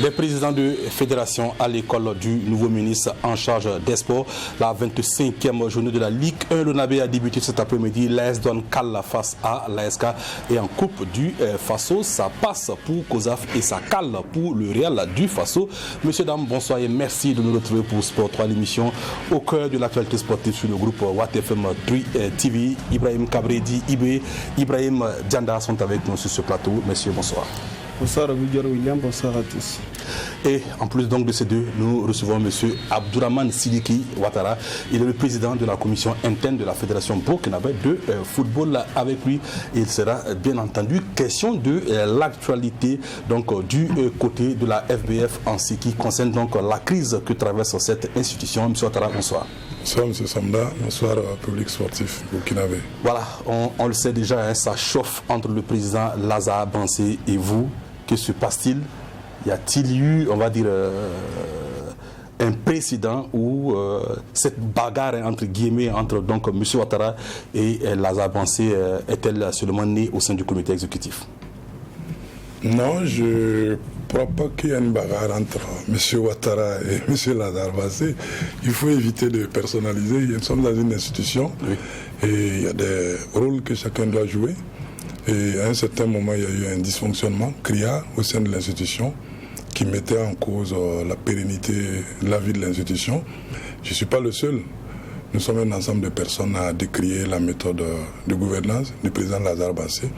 Les présidents de fédération à l'école du nouveau ministre en charge des sports. La 25e journée de la Ligue 1. Le Nabé a débuté cet après-midi. L'AS donne cale face à l'ASK. Et en Coupe du Faso, ça passe pour COSAF et ça cale pour le Real du Faso. Messieurs, dames, bonsoir et merci de nous retrouver pour Sport 3, l'émission au cœur de l'actualité sportive sur le groupe WattFM 3 TV. Ibrahim Kabredi, Ibrahim Dianda sont avec nous sur ce plateau. Messieurs, bonsoir. Bonsoir William, bonsoir à tous. Et en plus donc de ces deux, nous recevons M. Abdourahmane Sidiki Ouattara. Il est le président de la commission interne de la Fédération burkinabé de football. Avec lui, il sera bien entendu question de l'actualité donc du côté de la FBF en ce qui concerne donc la crise que traverse cette institution. M. Ouattara, bonsoir. Bonsoir M. Samda, bonsoir public sportif burkinabé. Voilà, on le sait déjà, hein, ça chauffe entre le président Lazare Bansé et vous. Que se passe-t-il? Y a-t-il eu, on va dire, un précédent où cette bagarre, entre guillemets, entre donc M. Ouattara et Lazare Bansé est-elle seulement née au sein du comité exécutif? Non, je ne crois pas qu'il y ait une bagarre entre M. Ouattara et M. Lazare Bansé. Il faut éviter de personnaliser. Nous sommes dans une institution et il y a des rôles que chacun doit jouer. Et à un certain moment, il y a eu un dysfonctionnement criard au sein de l'institution qui mettait en cause la pérennité de la vie de l'institution. Je ne suis pas le seul. Nous sommes un ensemble de personnes à décrier la méthode de gouvernance du président Lazare Bansé.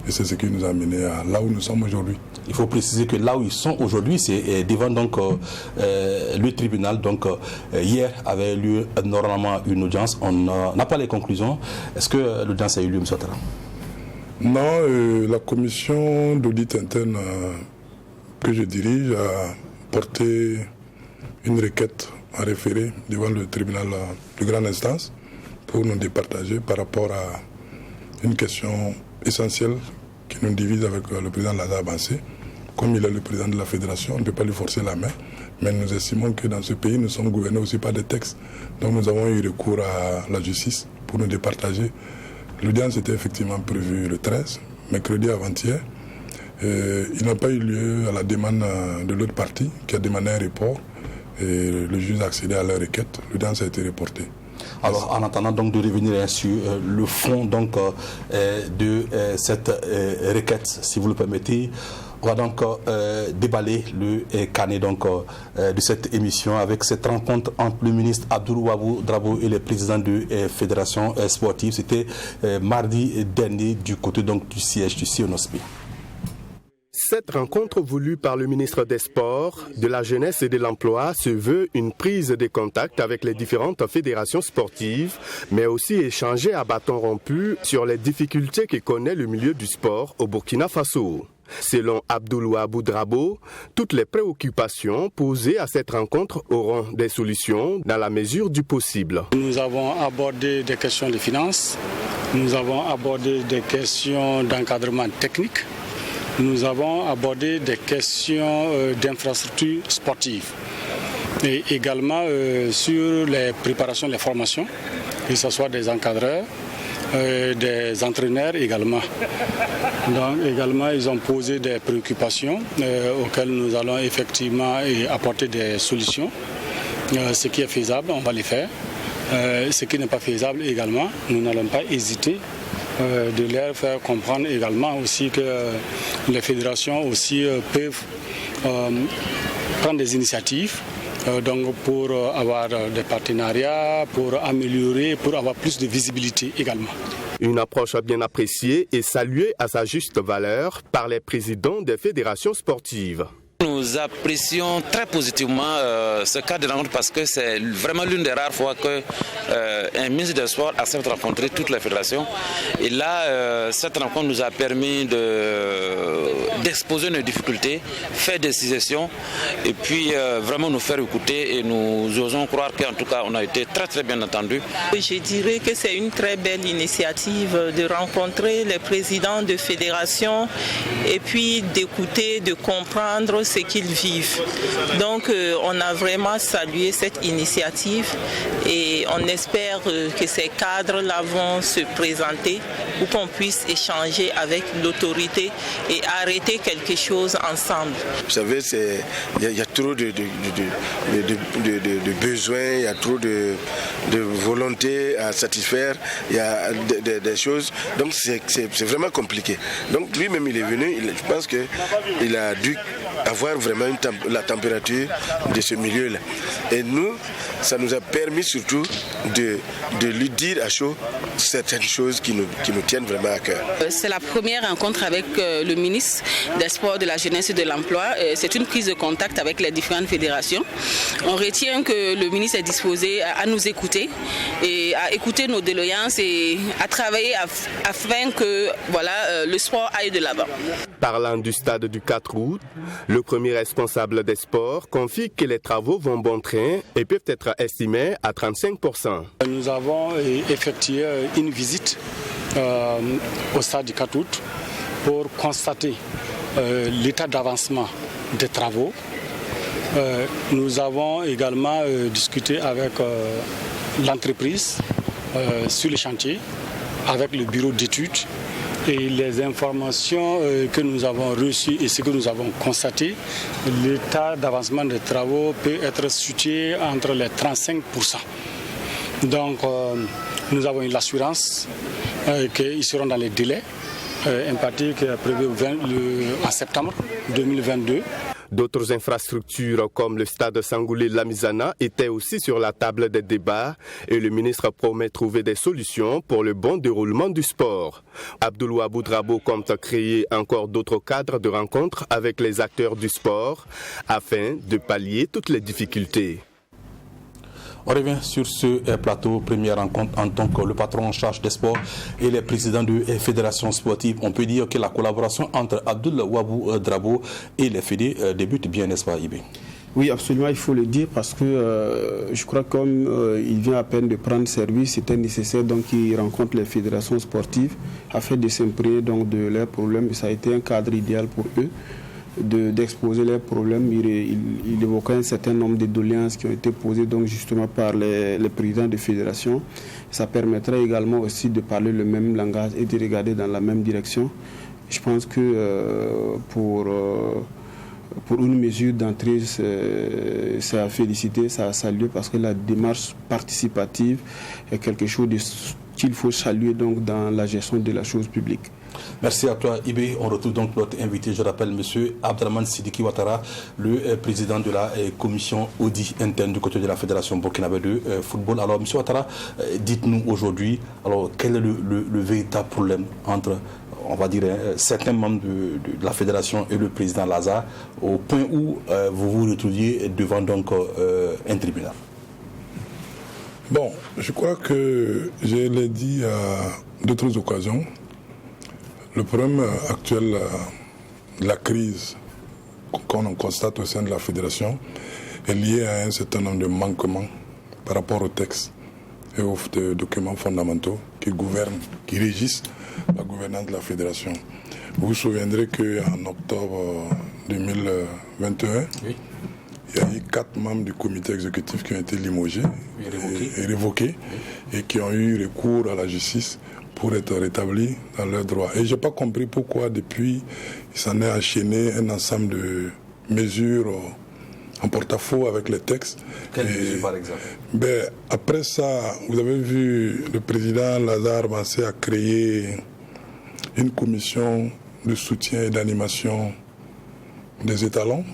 Et c'est ce qui nous a amené à là où nous sommes aujourd'hui. Il faut préciser que là où ils sont aujourd'hui, c'est devant donc, le tribunal. Donc, hier avait lieu normalement une audience. On n'a pas les conclusions. Est-ce que l'audience a eu lieu, M. Ouattara? Non, la commission d'audit interne que je dirige a porté une requête en référé devant le tribunal de grande instance pour nous départager par rapport à une question essentielle qui nous divise avec le président Lazare Bansé. Comme il est le président de la fédération, on ne peut pas lui forcer la main, mais nous estimons que dans ce pays, nous sommes gouvernés aussi par des textes. Donc nous avons eu recours à la justice pour nous départager. L'audience était effectivement prévue le 13, mercredi avant-hier. Il n'a pas eu lieu à la demande de l'autre partie qui a demandé un report. Et le juge a accédé à leur requête. L'audience a été reportée. Alors, en attendant donc de revenir sur le fond donc, de cette requête, si vous le permettez, on va donc déballer le carnet donc, de cette émission avec cette rencontre entre le ministre Abdourahmane Drabo et le président de fédération sportive. C'était mardi dernier du côté donc, du siège du CNOSP. Cette rencontre voulue par le ministre des Sports, de la Jeunesse et de l'Emploi se veut une prise de contact avec les différentes fédérations sportives, mais aussi échanger à bâton rompu sur les difficultés que connaît le milieu du sport au Burkina Faso. Selon Abdourahmane Drabo, toutes les préoccupations posées à cette rencontre auront des solutions dans la mesure du possible. Nous avons abordé des questions de finances, nous avons abordé des questions d'encadrement technique, nous avons abordé des questions d'infrastructures sportives et également sur les préparations, les formations, que ce soit des encadreurs, des entraîneurs également. Donc également ils ont posé des préoccupations auxquelles nous allons effectivement apporter des solutions. Ce qui est faisable, on va les faire. Ce qui n'est pas faisable également, nous n'allons pas hésiter de leur faire comprendre également aussi que les fédérations aussi peuvent prendre des initiatives donc pour avoir des partenariats, pour améliorer, pour avoir plus de visibilité également. Une approche bien appréciée et saluée à sa juste valeur par les présidents des fédérations sportives. Nous apprécions très positivement ce cas de rencontre parce que c'est vraiment l'une des rares fois qu'un ministre des Sports accepte de rencontrer toutes les fédérations. Et là, cette rencontre nous a permis d'exposer nos difficultés, faire des suggestions et puis vraiment nous faire écouter et nous osons croire qu'en tout cas on a été très très bien entendus. Je dirais que c'est une très belle initiative de rencontrer les présidents de fédérations et puis d'écouter, de comprendre ce qu'ils vivent. Donc on a vraiment salué cette initiative et on espère que ces cadres-là vont se présenter pour qu'on puisse échanger avec l'autorité et arrêter quelque chose ensemble. Vous savez, il y a trop de besoins, il y a trop de volonté à satisfaire, il y a des choses, donc c'est vraiment compliqué. Donc lui-même il est venu, je pense qu'il a dû avoir vraiment la température de ce milieu-là. Et nous, ça nous a permis surtout de lui dire à chaud certaines choses qui nous tiennent vraiment à cœur. C'est la première rencontre avec le ministre des Sports, de la Jeunesse et de l'Emploi. C'est une prise de contact avec les différentes fédérations. On retient que le ministre est disposé à nous écouter et à écouter nos doléances et à travailler afin que le sport aille de l'avant. Parlant du stade du 4 août, le premier responsable des sports confie que les travaux vont bon train et peuvent être estimés à 35%. Nous avons effectué une visite au stade du 4 août pour constater l'état d'avancement des travaux. Nous avons également discuté avec l'entreprise sur le chantier, avec le bureau d'études. Et les informations que nous avons reçues et ce que nous avons constaté, l'état d'avancement des travaux peut être situé entre les 35%. Donc nous avons eu l'assurance qu'ils seront dans les délais impartis qui est prévu en septembre 2022. D'autres infrastructures comme le stade Sangoulé Lamizana étaient aussi sur la table des débats et le ministre promet trouver des solutions pour le bon déroulement du sport. Abdoulou Drabo compte créer encore d'autres cadres de rencontres avec les acteurs du sport afin de pallier toutes les difficultés. On revient sur ce plateau, première rencontre en tant que le patron en charge des sports et les présidents de fédérations sportives. On peut dire que la collaboration entre Abdoulou Drabo et les fédés débute bien, n'est-ce pas, Ibé? Oui, absolument, il faut le dire parce que je crois que comme il vient à peine de prendre service, c'était nécessaire donc qu'il rencontre les fédérations sportives afin de s'imprégner donc de leurs problèmes. Et ça a été un cadre idéal pour eux d'exposer leurs problèmes. Il évoquait un certain nombre de doléances qui ont été posées donc justement par les présidents de fédérations. Ça permettrait également aussi de parler le même langage et de regarder dans la même direction. Je pense que pour une mesure d'entrée, c'est à féliciter, ça a salué parce que la démarche participative est quelque chose qu'il faut saluer donc dans la gestion de la chose publique. Merci à toi, Ibé. On retrouve donc notre invité, je rappelle, M. Abdraman Sidiki Ouattara, le président de la commission audit interne du côté de la Fédération burkinabé de football. Alors, M. Ouattara, dites-nous aujourd'hui, alors, quel est le véritable problème entre, on va dire, certains membres de la Fédération et le président Lazare, au point où vous vous retrouviez devant donc un tribunal? Bon, je crois que je l'ai dit à d'autres occasions. Le problème actuel, la crise qu'on constate au sein de la fédération est liée à un certain nombre de manquements par rapport aux textes et aux documents fondamentaux qui gouvernent, qui régissent la gouvernance de la fédération. Vous vous souviendrez qu'en octobre 2021, oui, il y a eu 4 membres du comité exécutif qui ont été limogés et révoqués et qui ont eu recours à la justice pour être rétablis dans leurs droits. Et je n'ai pas compris pourquoi depuis, il s'en est enchaîné un ensemble de mesures en porte-à-faux avec les textes. Quelles mesures par exemple? Après ça, vous avez vu le président Lazare Mansé a créé une commission de soutien et d'animation des étalons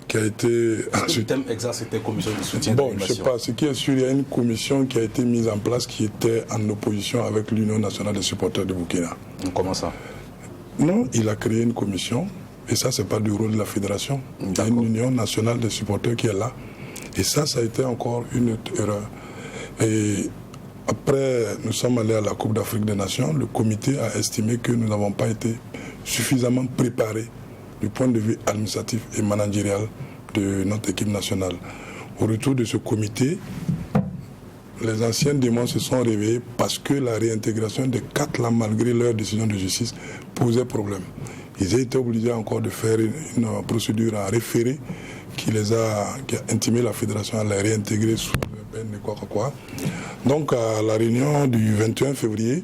qui a été... Le thème exact, c'était commission de soutien Bon, d'animation. je ne sais pas, ce qui est sûr, il y a une commission qui a été mise en place qui était en opposition avec l'Union nationale des supporters de Burkina. Comment ça? Non, il a créé une commission, et ça, ce n'est pas du rôle de la fédération. Il y a une Union nationale des supporters qui est là. Et ça a été encore une erreur. Et après, nous sommes allés à la Coupe d'Afrique des Nations. Le comité a estimé que nous n'avons pas été suffisamment préparés du point de vue administratif et managérial de notre équipe nationale. Au retour de ce comité, les anciens démons se sont réveillés parce que la réintégration des 4 là, malgré leur décision de justice, posait problème. Ils ont été obligés encore de faire une procédure en référé qui a intimé la fédération à les réintégrer sous le peine de quoi. Donc à la réunion du 21 février,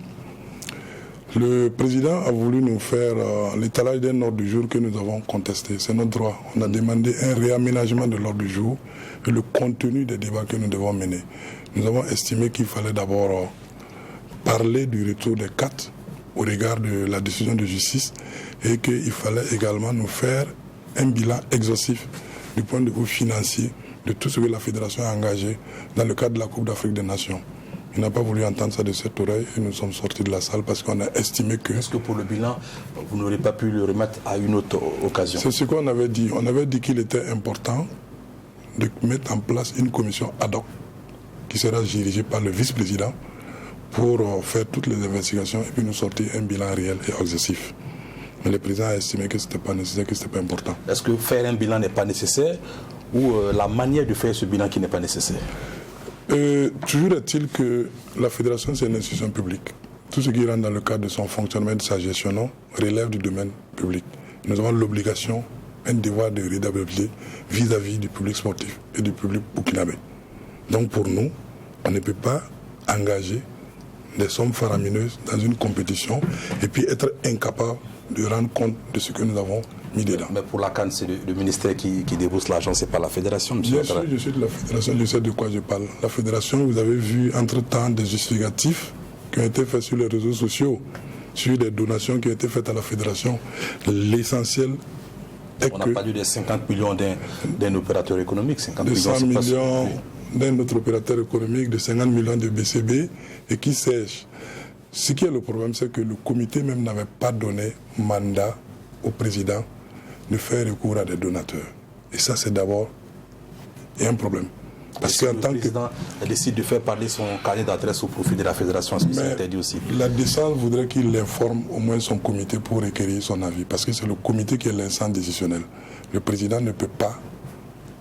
le président a voulu nous faire l'étalage d'un ordre du jour que nous avons contesté. C'est notre droit. On a demandé un réaménagement de l'ordre du jour et le contenu des débats que nous devons mener. Nous avons estimé qu'il fallait d'abord parler du retour des 4 au regard de la décision de justice et qu'il fallait également nous faire un bilan exhaustif du point de vue financier de tout ce que la fédération a engagé dans le cadre de la Coupe d'Afrique des Nations. Il n'a pas voulu entendre ça de cette oreille et nous sommes sortis de la salle parce qu'on a estimé que... Est-ce que pour le bilan, vous n'aurez pas pu le remettre à une autre occasion? C'est ce qu'on avait dit. On avait dit qu'il était important de mettre en place une commission ad hoc qui sera dirigée par le vice-président pour faire toutes les investigations et puis nous sortir un bilan réel et exhaustif. Mais le président a estimé que ce n'était pas nécessaire, que ce n'était pas important. Est-ce que faire un bilan n'est pas nécessaire ou la manière de faire ce bilan qui n'est pas nécessaire? Toujours est-il que la fédération, c'est une institution publique. Tout ce qui rentre dans le cadre de son fonctionnement et de sa gestion relève du domaine public. Nous avons l'obligation, un devoir de redevabilité vis-à-vis du public sportif et du public burkinabé. Donc pour nous, on ne peut pas engager des sommes faramineuses dans une compétition et puis être incapable de rendre compte de ce que nous avons mis dedans. Mais pour la CAN, c'est le ministère qui débourse l'argent, c'est pas la fédération, monsieur. Bien sûr, je suis de la fédération, je sais de quoi je parle. La fédération, vous avez vu entre-temps des justificatifs qui ont été faits sur les réseaux sociaux, sur des donations qui ont été faites à la fédération. L'essentiel est que... On n'a pas dit des 50 millions d'un opérateur économique. 50 de 100 millions pas... d'un autre opérateur économique, de 50 millions de BCB et qui sèche. Ce qui est le problème, c'est que le comité même n'avait pas donné mandat au président de faire recours à des donateurs. Et ça, c'est d'abord un problème. Parce que le président décide de faire parler son carnet d'adresse au profit de la fédération, ce qui s'est interdit aussi. La décence voudrait qu'il informe au moins son comité pour requérir son avis, parce que c'est le comité qui est l'instance décisionnelle. Le président ne peut pas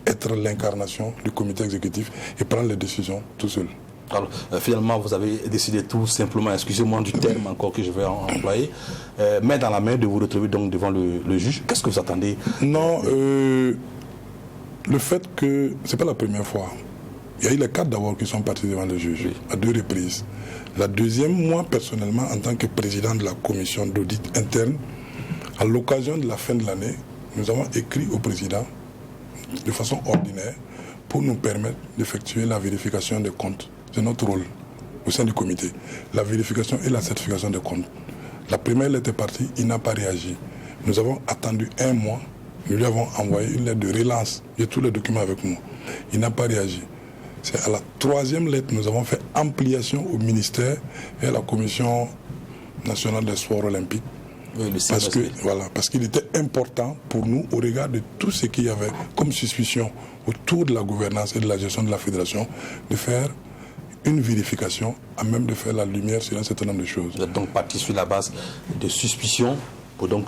être l'incarnation du comité exécutif et prendre les décisions tout seul. Alors, finalement, vous avez décidé tout simplement, excusez-moi du terme encore que je vais employer, main dans la main de vous retrouver donc devant le juge. Qu'est-ce que vous attendez? Non, le fait que ce n'est pas la première fois. Il y a eu les 4 d'abord qui sont partis devant le juge, oui, à 2 reprises. La deuxième, moi personnellement, en tant que président de la commission d'audit interne, à l'occasion de la fin de l'année, nous avons écrit au président de façon ordinaire pour nous permettre d'effectuer la vérification des comptes. C'est notre rôle au sein du comité. La vérification et la certification des comptes. La première lettre est partie, il n'a pas réagi. Nous avons attendu 1 mois. Nous lui avons envoyé une lettre de relance. J'ai tous les documents avec nous. Il n'a pas réagi. C'est à la 3e lettre, nous avons fait ampliation au ministère et à la Commission nationale des sports olympiques. Oui, parce qu'il était important pour nous, au regard de tout ce qu'il y avait comme suspicion autour de la gouvernance et de la gestion de la fédération, de faire une vérification, à même de faire la lumière sur un certain nombre de choses. Vous êtes donc parti sur la base de suspicions?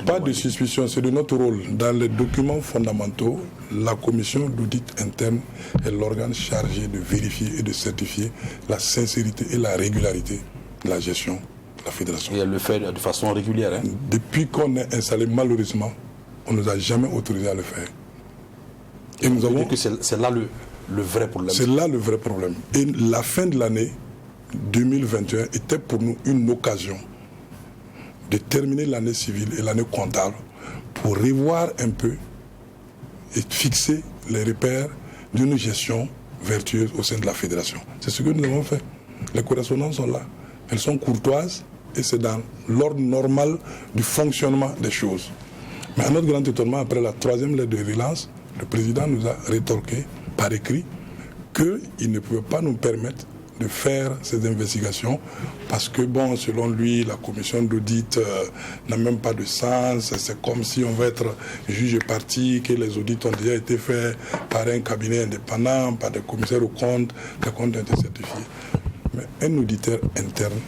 Pas de suspicion, c'est de notre rôle. Dans les documents fondamentaux, la commission d'audit interne est l'organe chargé de vérifier et de certifier la sincérité et la régularité de la gestion de la fédération. Et elle le fait de façon régulière, hein? Depuis qu'on est installé, malheureusement, on ne nous a jamais autorisé à le faire. Et nous avons... que c'est là le vrai problème. C'est là le vrai problème. Et la fin de l'année 2021 était pour nous une occasion de terminer l'année civile et l'année comptable pour revoir un peu et fixer les repères d'une gestion vertueuse au sein de la fédération. C'est ce que nous avons fait. Les correspondances sont là. Elles sont courtoises et c'est dans l'ordre normal du fonctionnement des choses. Mais à notre grand étonnement, après la 3e lettre de relance, le président nous a rétorqué par écrit qu'il ne pouvait pas nous permettre de faire ces investigations parce que, bon, selon lui, la commission d'audit n'a même pas de sens. C'est comme si on veut être juge et partie, que les audits ont déjà été faits par un cabinet indépendant, par des commissaires aux comptes, les comptes ont été certifiés. Mais un auditeur interne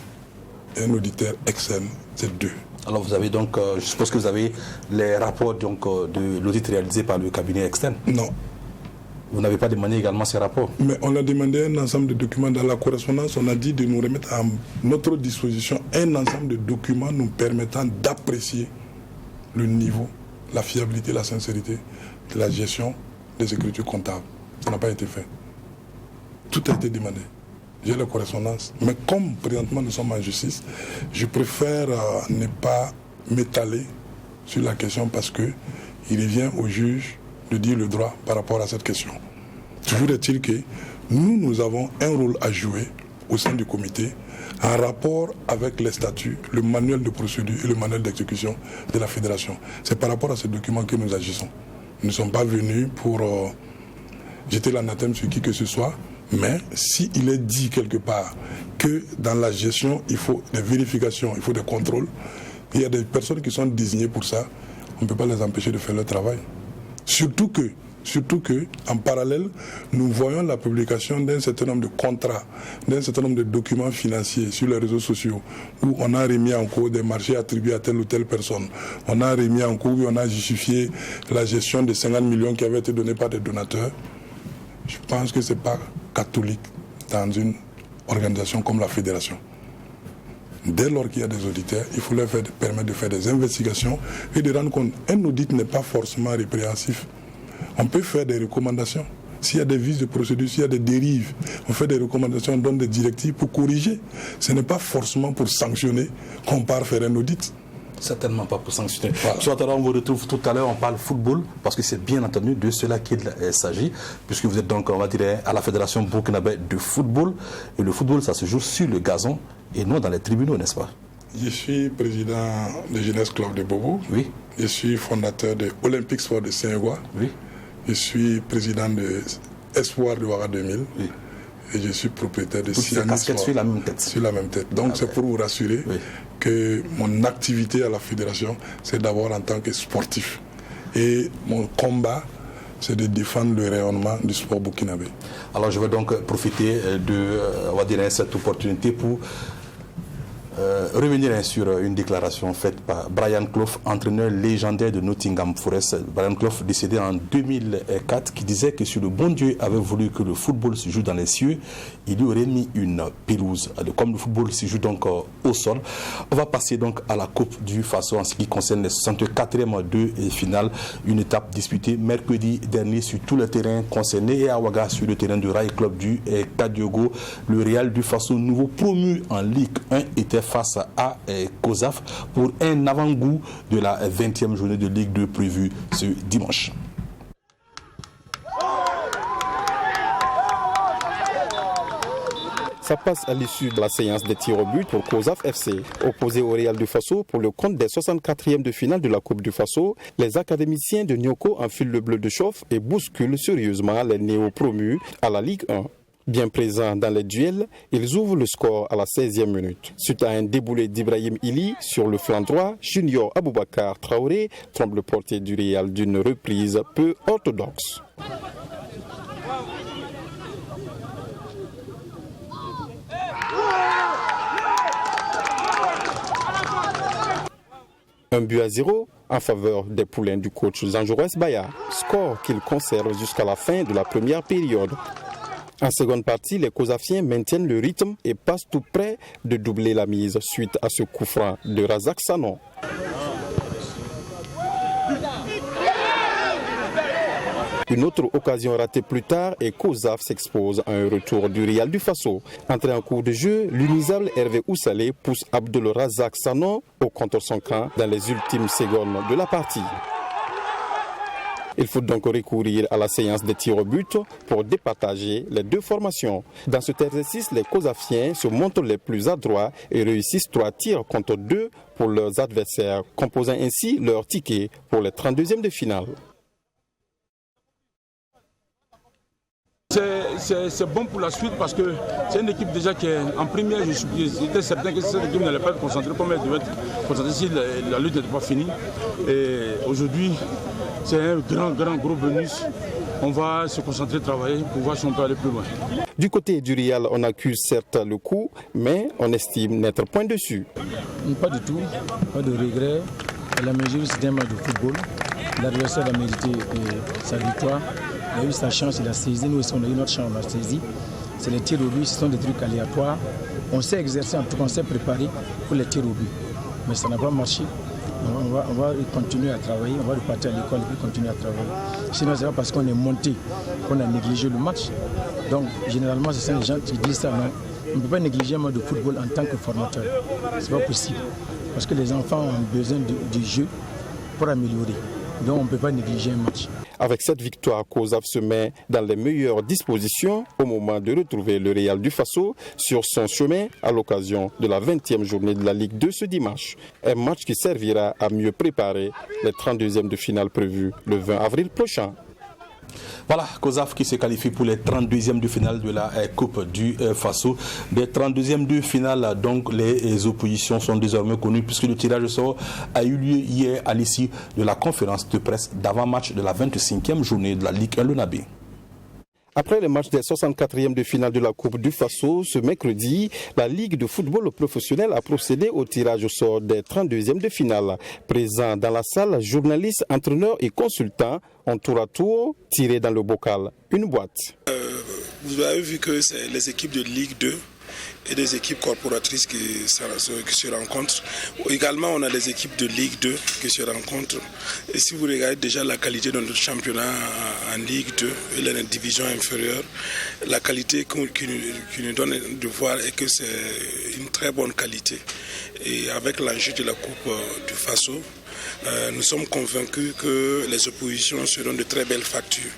et un auditeur externe, c'est 2. Alors vous avez donc, je suppose que vous avez les rapports donc, de l'audit réalisé par le cabinet externe? Non. Vous n'avez pas demandé également ces rapports? Mais on a demandé un ensemble de documents dans la correspondance. On a dit de nous remettre à notre disposition un ensemble de documents nous permettant d'apprécier le niveau, la fiabilité, la sincérité de la gestion des écritures comptables. Ça n'a pas été fait. Tout a été demandé. J'ai la correspondance. Mais comme présentement nous sommes en justice, je préfère ne pas m'étaler sur la question parce qu'il revient au juge de dire le droit par rapport à cette question. Toujours est-il que nous avons un rôle à jouer au sein du comité en rapport avec les statuts, le manuel de procédure et le manuel d'exécution de la fédération. C'est par rapport à ces documents que nous agissons. Nous ne sommes pas venus pour jeter l'anathème sur qui que ce soit, mais s'il est dit quelque part que dans la gestion, il faut des vérifications, il faut des contrôles, il y a des personnes qui sont désignées pour ça, on ne peut pas les empêcher de faire leur travail. Surtout que, en parallèle, nous voyons la publication d'un certain nombre de contrats, d'un certain nombre de documents financiers sur les réseaux sociaux, où on a remis en cause des marchés attribués à telle ou telle personne. On a remis en cause, où on a justifié la gestion de 50 millions qui avaient été donnés par des donateurs. Je pense que ce n'est pas catholique dans une organisation comme la fédération. Dès lors qu'il y a des auditeurs, il faut leur permettre de faire des investigations et de rendre compte. Un audit n'est pas forcément répréhensif. On peut faire des recommandations. S'il y a des vices de procédure, s'il y a des dérives, on fait des recommandations, on donne des directives pour corriger. Ce n'est pas forcément pour sanctionner qu'on part faire un audit. Certainement pas pour sanctionner. Voilà. Soit alors on vous retrouve tout à l'heure, on parle football, parce que c'est bien entendu de cela qu'il s'agit, puisque vous êtes donc, on va dire, à la Fédération burkinabé de football. Et le football, ça se joue sur le gazon et non dans les tribunaux, n'est-ce pas? Je suis président de Jeunesse Club de Bobo. Oui. Je suis fondateur de Olympique Sport de Saint-Gouin. Oui. Je suis président de Espoir de Ouara 2000. Oui. Et je suis propriétaire de Siani Sport. Sur la même tête. Sur la même tête. Donc c'est pour vous rassurer que mon activité à la fédération, c'est d'abord en tant que sportif. Et mon combat, c'est de défendre le rayonnement du sport burkinabé. Alors je vais donc profiter de on va dire, cette opportunité pour revenir sur une déclaration faite par Brian Clough, entraîneur légendaire de Nottingham Forest. Brian Clough, décédé en 2004, qui disait que si le bon Dieu avait voulu que le football se joue dans les cieux, il lui aurait mis une pelouse. Comme le football se joue donc au sol, on va passer donc à la Coupe du Faso en ce qui concerne les 64e de finale. Une étape disputée mercredi dernier sur tous les terrains concernés et à Ouaga sur le terrain du Rail Club du Kadiogo. Le Real du Faso, nouveau promu en Ligue 1, était face à COSAF pour un avant-goût de la 20e journée de Ligue 2 prévue ce dimanche. Ça passe à l'issue de la séance des tirs au but pour COSAF FC. Opposé au Real du Faso pour le compte des 64e de finale de la Coupe du Faso, les académiciens de Nioko enfilent le bleu de chauffe et bousculent sérieusement les néo-promus à la Ligue 1. Bien présents dans les duels, ils ouvrent le score à la 16e minute. Suite à un déboulé d'Ibrahim Ili sur le flanc droit, Junior Aboubakar Traoré trompe le portier du Real d'une reprise peu orthodoxe. Un but à 0 en faveur des poulains du coach Zanjouès Baya, score qu'il conserve jusqu'à la fin de la première période. En seconde partie, les COSAFiens maintiennent le rythme et passent tout près de doubler la mise suite à ce coup franc de Razak Sanon. Une autre occasion ratée plus tard et COSAF s'expose à un retour du Real du Faso. Entré en cours de jeu, l'unisable Hervé Oussalé pousse Abdul Razak Sanon au contre son camp dans les ultimes secondes de la partie. Il faut donc recourir à la séance des tirs au but pour départager les deux formations. Dans cet exercice, les COSAFiens se montrent les plus adroits et réussissent 3 tirs contre 2 pour leurs adversaires, composant ainsi leur ticket pour les 32e de finale. C'est bon pour la suite parce que c'est une équipe déjà qui est en première. J'étais certain que cette équipe n'allait pas être concentrée comme elle devait être concentrée si la lutte n'était pas finie. Et aujourd'hui, c'est un gros bonus. On va se concentrer, travailler pour voir si on peut aller plus loin. Du côté du Real, on accuse certes le coup, mais on estime n'être point dessus. Pas du tout, pas de regret. La mesure, c'est un match de football. L'adversaire a mérité sa victoire. Il a eu sa chance, il a saisi. Nous aussi, on a eu notre chance, on a saisi. C'est les tirs au but, ce sont des trucs aléatoires. On s'est exercé, en tout cas, on s'est préparé pour les tirs au but. Mais ça n'a pas marché. On va continuer à travailler, on va repartir à l'école et puis continuer à travailler. Sinon, c'est pas parce qu'on est monté qu'on a négligé le match. Donc, généralement, c'est ça les gens qui disent ça. Non, on ne peut pas négliger un match de football en tant que formateur. C'est pas possible. Parce que les enfants ont besoin du jeu pour améliorer. Donc, on ne peut pas négliger un match. Avec cette victoire, COSAF se met dans les meilleures dispositions au moment de retrouver le Real du Faso sur son chemin à l'occasion de la 20e journée de la Ligue 2 ce dimanche. Un match qui servira à mieux préparer les 32e de finale prévus le 20 avril prochain. Voilà, COSAF qui se qualifie pour les 32e de finale de la Coupe du Faso. Des 32e de finale, donc les oppositions sont désormais connues puisque le tirage au sort a eu lieu hier à l'issue de la conférence de presse d'avant-match de la 25e journée de la Ligue 1 Lonabé. Après le match des 64e de finale de la Coupe du Faso, ce mercredi, la Ligue de football professionnel a procédé au tirage au sort des 32e de finale. Présents dans la salle, journalistes, entraîneurs et consultants ont tour à tour tiré dans le bocal une boîte. Vous avez vu que c'est les équipes de Ligue 2 et des équipes corporatrices qui se rencontrent. Également, on a les équipes de Ligue 2 qui se rencontrent. Et si vous regardez déjà la qualité de notre championnat en Ligue 2 et la division inférieure, la qualité qui nous donne de voir est que c'est une très bonne qualité. Et avec l'enjeu de la Coupe du Faso, nous sommes convaincus que les oppositions seront de très belles factures.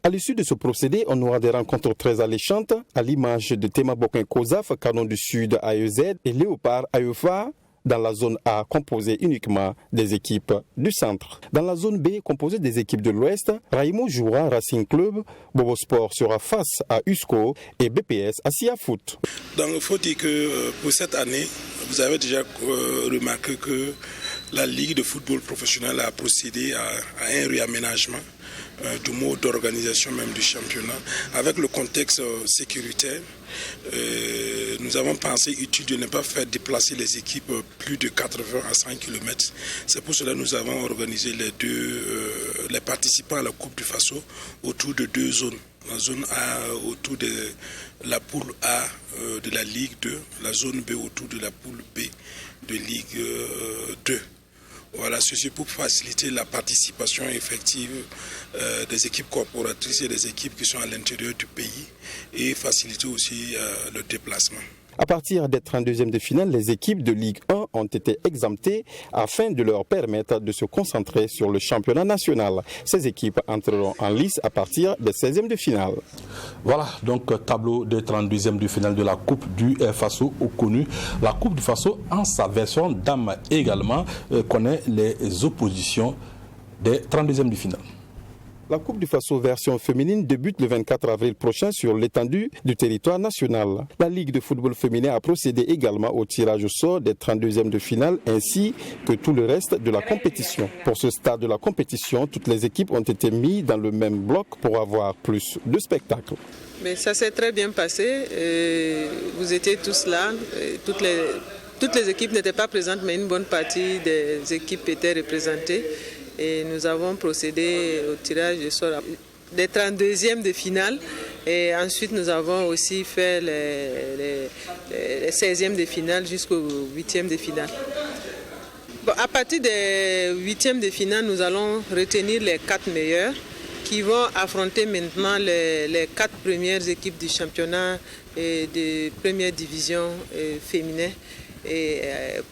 À l'issue de ce procédé, on aura des rencontres très alléchantes, à l'image de Tema Bokin COSAF, Canon du Sud AEZ et Léopard AEFA, dans la zone A composée uniquement des équipes du centre. Dans la zone B composée des équipes de l'Ouest, Raimo jouera Racing Club, Bobo Sport sera face à USCO et BPS à Sia Foot. Donc il faut dire que pour cette année, vous avez déjà remarqué que la Ligue de football professionnel a procédé à un réaménagement du mode d'organisation même du championnat. Avec le contexte sécuritaire, nous avons pensé utile de ne pas faire déplacer les équipes plus de 80 à 100 km. C'est pour cela que nous avons organisé les participants à la Coupe du Faso autour de deux zones. La zone A autour de la poule A de la Ligue 2, la zone B autour de la poule B de Ligue 2. Voilà, ceci pour faciliter la participation effective des équipes corporatrices et des équipes qui sont à l'intérieur du pays et faciliter aussi le déplacement. À partir des 32e de finale, les équipes de Ligue 1 ont été exemptées afin de leur permettre de se concentrer sur le championnat national. Ces équipes entreront en lice à partir des 16e de finale. Voilà, donc tableau des 32e de finale de la Coupe du Faso connu. La Coupe du Faso, en sa version dames également, connaît les oppositions des 32e de finale. La Coupe du Faso version féminine débute le 24 avril prochain sur l'étendue du territoire national. La Ligue de football féminin a procédé également au tirage au sort des 32e de finale ainsi que tout le reste de la compétition. Pour ce stade de la compétition, toutes les équipes ont été mises dans le même bloc pour avoir plus de spectacles. Mais ça s'est très bien passé. Vous étiez tous là. Toutes les équipes n'étaient pas présentes, mais une bonne partie des équipes étaient représentées. Et nous avons procédé au tirage de sort des 32e de finale. Et ensuite, nous avons aussi fait les 16e de finale jusqu'au 8e de finale. Bon, à partir des 8e de finale, nous allons retenir les 4 meilleurs qui vont affronter maintenant les 4 premières équipes du championnat et de première division féminin. Et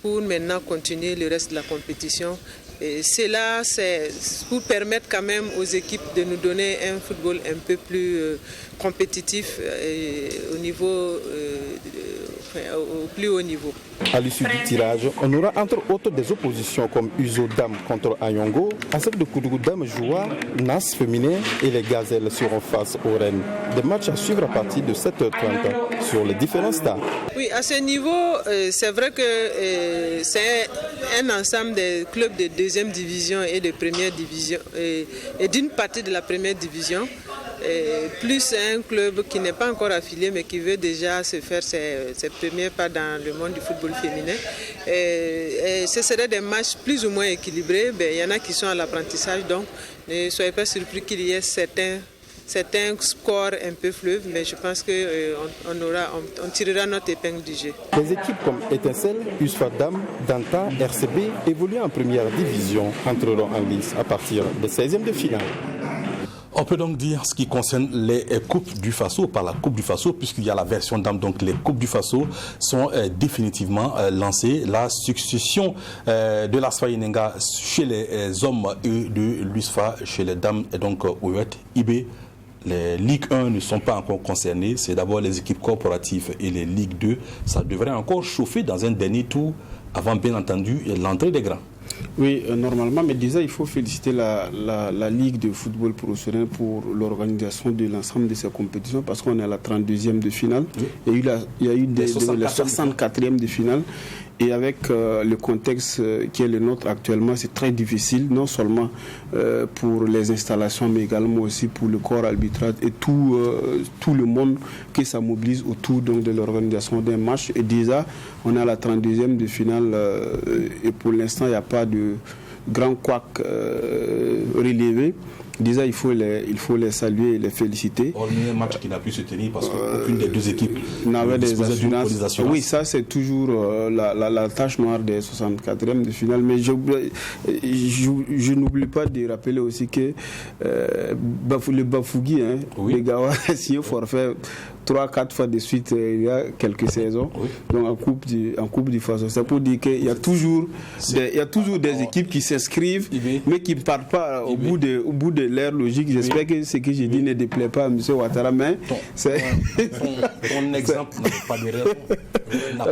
pour maintenant continuer le reste de la compétition. Et cela, c'est pour permettre quand même aux équipes de nous donner un football un peu plus compétitif au plus haut niveau. À l'issue du tirage, on aura entre autres des oppositions comme Uzo Dam contre Ayongo, Asek de Koudougou Dam jouera Nas féminin et les Gazelles seront face aux Rennes. Des matchs à suivre à partir de 7h30 sur les différents stades. Oui, à ce niveau, c'est vrai que c'est un ensemble des clubs de deuxième division et de première division et d'une partie de la première division. Plus un club qui n'est pas encore affilié mais qui veut déjà se faire ses premiers pas dans le monde du football féminin. Et ce seraient des matchs plus ou moins équilibrés. Il y en a qui sont à l'apprentissage, donc ne soyez pas surpris qu'il y ait certains c'est un score un peu fleuve, mais je pense qu'on tirera notre épingle du jeu. Les équipes comme Étincelle, USFA Dam, Danta, RCB évoluent en première division entreront en lice à partir des 16e de finale. On peut donc dire ce qui concerne les Coupes du Faso, par la Coupe du Faso, puisqu'il y a la version dame, donc les Coupes du Faso sont définitivement lancées. La succession de l'ASFA Yenenga chez les hommes et de l'USFA chez les dames est donc ouverte. IB, les Ligue 1 ne sont pas encore concernées, c'est d'abord les équipes corporatives et les Ligue 2. Ça devrait encore chauffer dans un dernier tour avant, bien entendu, l'entrée des grands. Oui, normalement, mais déjà, il faut féliciter la Ligue de football professionnel pour l'organisation de l'ensemble de ces compétitions parce qu'on est à la 32e de finale. Oui. Il y a eu les 64e de finale. Et avec le contexte qui est le nôtre actuellement, c'est très difficile, non seulement pour les installations, mais également aussi pour le corps arbitral et tout le monde qui ça mobilise autour donc, de l'organisation d'un match. Et déjà, on est à la 32e de finale et pour l'instant, il n'y a pas de grand couac relevé. Déjà, il faut les saluer et les féliciter. Hormis un match qui n'a pu se tenir parce qu'aucune des deux équipes n'avait des assurances. Oui, ça c'est toujours la tâche noire des 64e de finale. Mais je n'oublie pas de rappeler aussi que le Bafougi, les gars, a signé forfait 3-4 fois de suite il y a quelques saisons. Oui. Donc en coupe du Faso. C'est pour dire qu'il y a toujours des équipes qui s'inscrivent mais qui ne partent pas au bout de leur logique. J'espère que ce que j'ai dit ne déplaît pas à M. Ouattara, mais ton exemple n'a pas de raison.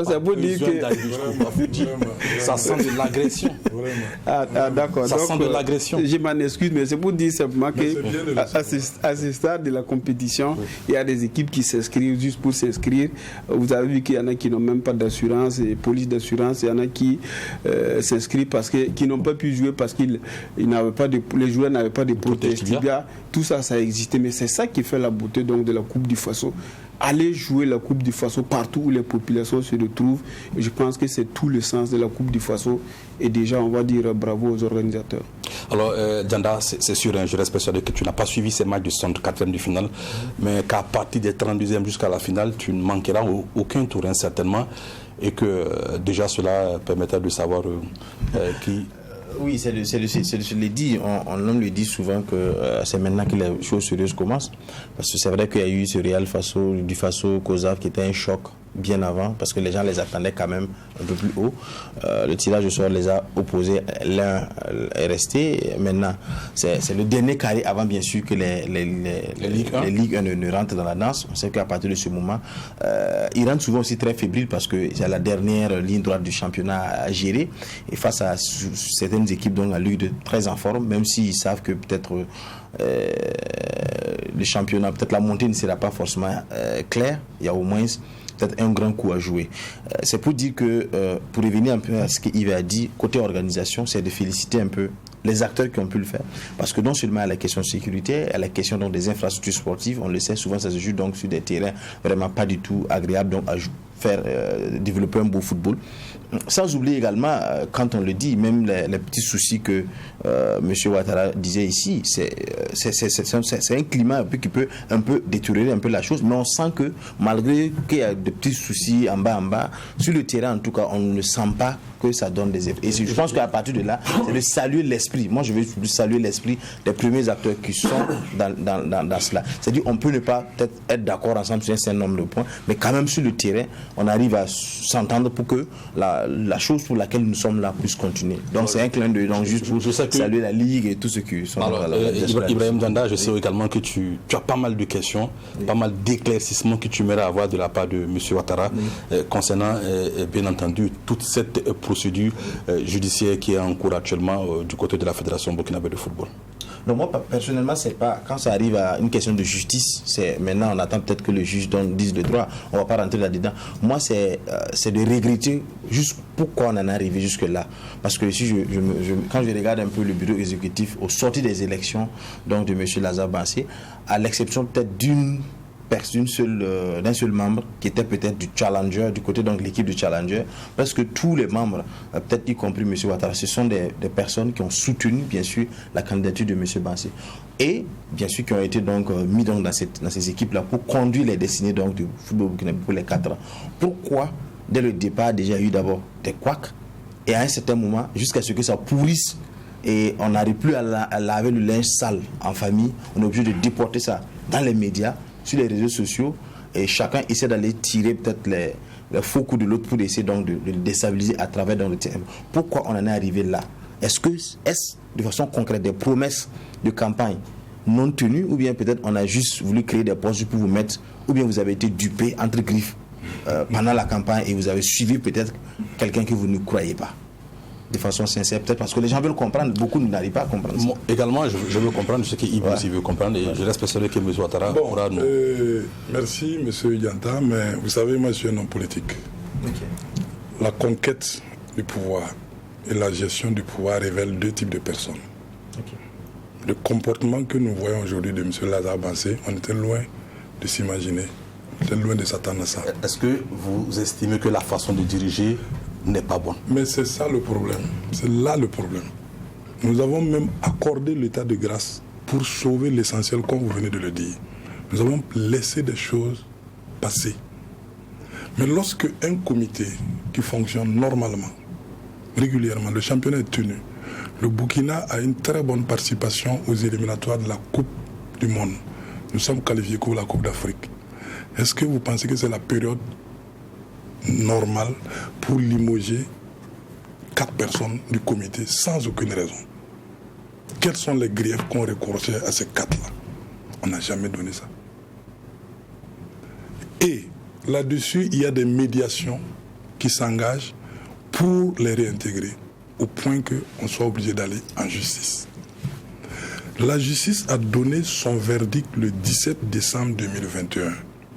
C'est pour dire que ça sent de l'agression. D'accord. Ça sent de l'agression. Je m'en excuse, mais c'est pour dire simplement qu'à ce stade de la compétition, il y a des équipes qui s'inscrivent juste pour s'inscrire. Vous avez vu qu'il y en a qui n'ont même pas d'assurance et police d'assurance. Il y en a qui s'inscrivent qui n'ont pas pu jouer parce qu'ils n'avaient pas les joueurs n'avaient pas de protège tibia. Tout ça, ça existait. Mais c'est ça qui fait la beauté donc, de la Coupe du Faso. Aller jouer la Coupe du Faso partout où les populations se retrouvent. Et je pense que c'est tout le sens de la Coupe du Faso. Et déjà, on va dire bravo aux organisateurs. Alors, Djanda, c'est sûr, je reste persuadé que tu n'as pas suivi ces matchs de 64e de finale, mais qu'à partir des 32e jusqu'à la finale, tu ne manqueras aucun tour, certainement, et que déjà cela permettra de savoir qui... Oui, je l'ai dit, on le dit souvent que c'est maintenant que les choses sérieuses commencent. Parce que c'est vrai qu'il y a eu ce Real du Faso, COSAF qui était un choc bien avant, parce que les gens les attendaient quand même un peu plus haut. Le tirage au sort les a opposés, l'un est resté. Maintenant, c'est le dernier carré avant, bien sûr, que les Ligue 1 ne rentrent dans la danse. On sait qu'à partir de ce moment, ils rentrent souvent aussi très fébriles parce que c'est la dernière ligne droite du championnat à gérer. Et face à certaines équipes dont la Ligue très en forme, même s'ils savent que peut-être le championnat, peut-être la montée ne sera pas forcément claire, il y a au moins peut-être un grand coup à jouer. C'est pour dire que, pour revenir un peu à ce qu'Yves a dit, côté organisation, c'est de féliciter un peu les acteurs qui ont pu le faire. Parce que non seulement à la question de sécurité, à la question donc, des infrastructures sportives, on le sait, souvent ça se joue donc sur des terrains vraiment pas du tout agréables donc, à faire développer un beau football. Sans oublier également, quand on le dit, même les petits soucis que M. Ouattara disait ici, c'est un climat un peu qui peut un peu détériorer un peu la chose, mais on sent que malgré qu'il y a des petits soucis en bas, sur le terrain en tout cas, on ne sent pas que ça donne des effets. Et je pense qu'à partir de là, c'est de saluer l'esprit. Moi, je veux saluer l'esprit des premiers acteurs qui sont dans cela. C'est-à-dire on peut ne pas peut-être être d'accord ensemble sur un certain nombre de points, mais quand même sur le terrain, on arrive à s'entendre pour que la chose pour laquelle nous sommes là puisse continuer. Donc c'est un clin d'œil, donc juste pour saluer la Ligue et tout ce qui sont Ibrahim Djanda, je sais également que tu as pas mal de questions, pas mal d'éclaircissements que tu aimerais avoir de la part de M. Ouattara concernant bien entendu toute cette procédure judiciaire qui est en cours actuellement du côté de la Fédération burkinabé de football. Donc moi personnellement, c'est pas quand ça arrive à une question de justice, c'est maintenant on attend peut-être que le juge dise le droit, on va pas rentrer là-dedans. Moi c'est de regretter juste pourquoi on en est arrivé jusque là, parce que si quand je regarde un peu le bureau exécutif au sorti des élections donc de M. Lazare Bansé, à l'exception peut-être d'un seul membre qui était peut-être du Challenger, du côté donc l'équipe du Challenger, parce que tous les membres, peut-être y compris M. Ouattara, ce sont des personnes qui ont soutenu bien sûr la candidature de M. Bansé. et bien sûr qui ont été donc mis donc dans ces équipes-là pour conduire les destinées donc du football burkinabé pour les 4 ans. Pourquoi dès le départ déjà il y a eu d'abord des couacs et à un certain moment jusqu'à ce que ça pourrisse et on n'arrive plus à laver le linge sale en famille, on est obligé de déporter ça dans les médias, sur les réseaux sociaux et chacun essaie d'aller tirer peut-être les faux coups de l'autre pour essayer donc de déstabiliser à travers dans le terrain. Pourquoi on en est arrivé là? Est-ce de façon concrète des promesses de campagne non tenues ou bien peut-être on a juste voulu créer des postes pour vous mettre ou bien vous avez été dupé entre griffes pendant la campagne et vous avez suivi peut-être quelqu'un que vous ne croyez pas de façon sincère, peut-être parce que les gens veulent comprendre, beaucoup n'arrivent pas à comprendre ça. Également, je veux comprendre ce qu'il aussi veut comprendre et je reste persuadé que M. Ouattara pourra nous... Merci M. Yanta, mais vous savez, moi je suis un homme politique. La conquête du pouvoir et la gestion du pouvoir révèlent 2 types de personnes. Le comportement que nous voyons aujourd'hui de M. Lazare Bansé, on était loin de s'imaginer, on était loin de s'attendre à ça. Est-ce que vous estimez que la façon de diriger n'est pas bonne? Mais c'est ça le problème, c'est là le problème. Nous avons même accordé l'état de grâce pour sauver l'essentiel, comme vous venez de le dire. Nous avons laissé des choses passer. Mais lorsque un comité qui fonctionne normalement, régulièrement, le championnat est tenu, le Burkina a une très bonne participation aux éliminatoires de la Coupe du Monde. Nous sommes qualifiés pour la Coupe d'Afrique. Est-ce que vous pensez que c'est la période normale pour limoger 4 personnes du comité sans aucune raison? Quels sont les griefs qu'on reprochait à ces 4-là? On n'a jamais donné ça. Et là-dessus, il y a des médiations qui s'engagent pour les réintégrer, au point qu'on soit obligé d'aller en justice. La justice a donné son verdict le 17 décembre 2021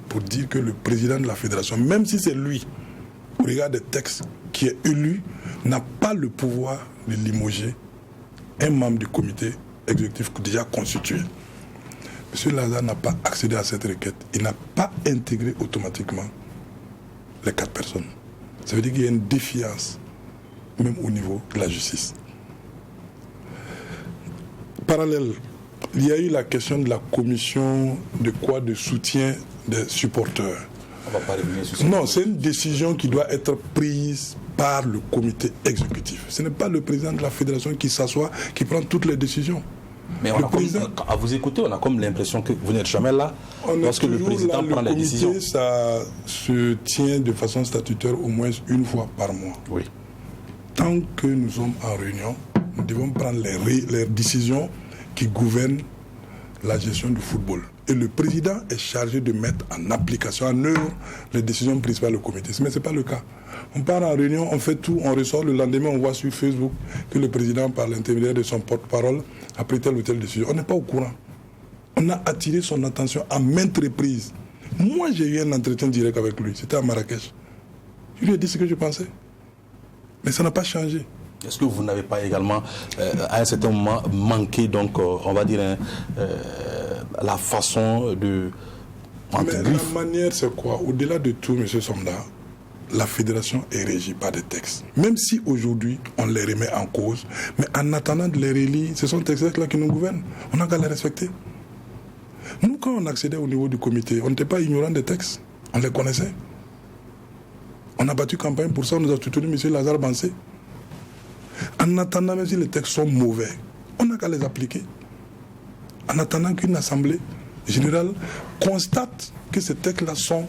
pour dire que le président de la fédération, même si c'est lui, au regard des textes, qui est élu, n'a pas le pouvoir de limoger un membre du comité exécutif déjà constitué. M. Lazare n'a pas accédé à cette requête. Il n'a pas intégré automatiquement les 4 personnes. Ça veut dire qu'il y a une défiance, même au niveau de la justice. Parallèle, il y a eu la question de la commission de soutien des supporters. On va pas revenir sur ça. Non, c'est une décision qui doit être prise par le comité exécutif. Ce n'est pas le président de la fédération qui s'assoit, qui prend toutes les décisions. Mais à vous écouter, on a comme l'impression que vous n'êtes jamais là lorsque le président prend les décisions. Ça se tient de façon statutaire au moins une fois par mois. Oui. Tant que nous sommes en réunion, nous devons prendre les décisions qui gouvernent la gestion du football. Et le président est chargé de mettre en application, en œuvre, les décisions prises par le comité. Mais ce n'est pas le cas. On part en réunion, on fait tout, on ressort, le lendemain, on voit sur Facebook que le président, par l'intermédiaire de son porte-parole, a pris telle ou telle décision. On n'est pas au courant. On a attiré son attention à maintes reprises. Moi, j'ai eu un entretien direct avec lui. C'était à Marrakech. Je lui ai dit ce que je pensais. Mais ça n'a pas changé. Est-ce que vous n'avez pas également, à un certain moment, manqué, donc, on va dire, la façon de... Mais la manière, c'est quoi? Au-delà de tout, M. Somda, la fédération est régie par des textes. Même si aujourd'hui, on les remet en cause, mais en attendant de les relire, ce sont ces textes-là qui nous gouvernent. On n'a qu'à les respecter. Nous, quand on accédait au niveau du comité, on n'était pas ignorant des textes. On les connaissait. On a battu campagne pour ça, on nous a soutenu M. Lazare Bansé. En attendant, même si les textes sont mauvais, on n'a qu'à les appliquer. En attendant qu'une assemblée générale constate que ces textes-là ne sont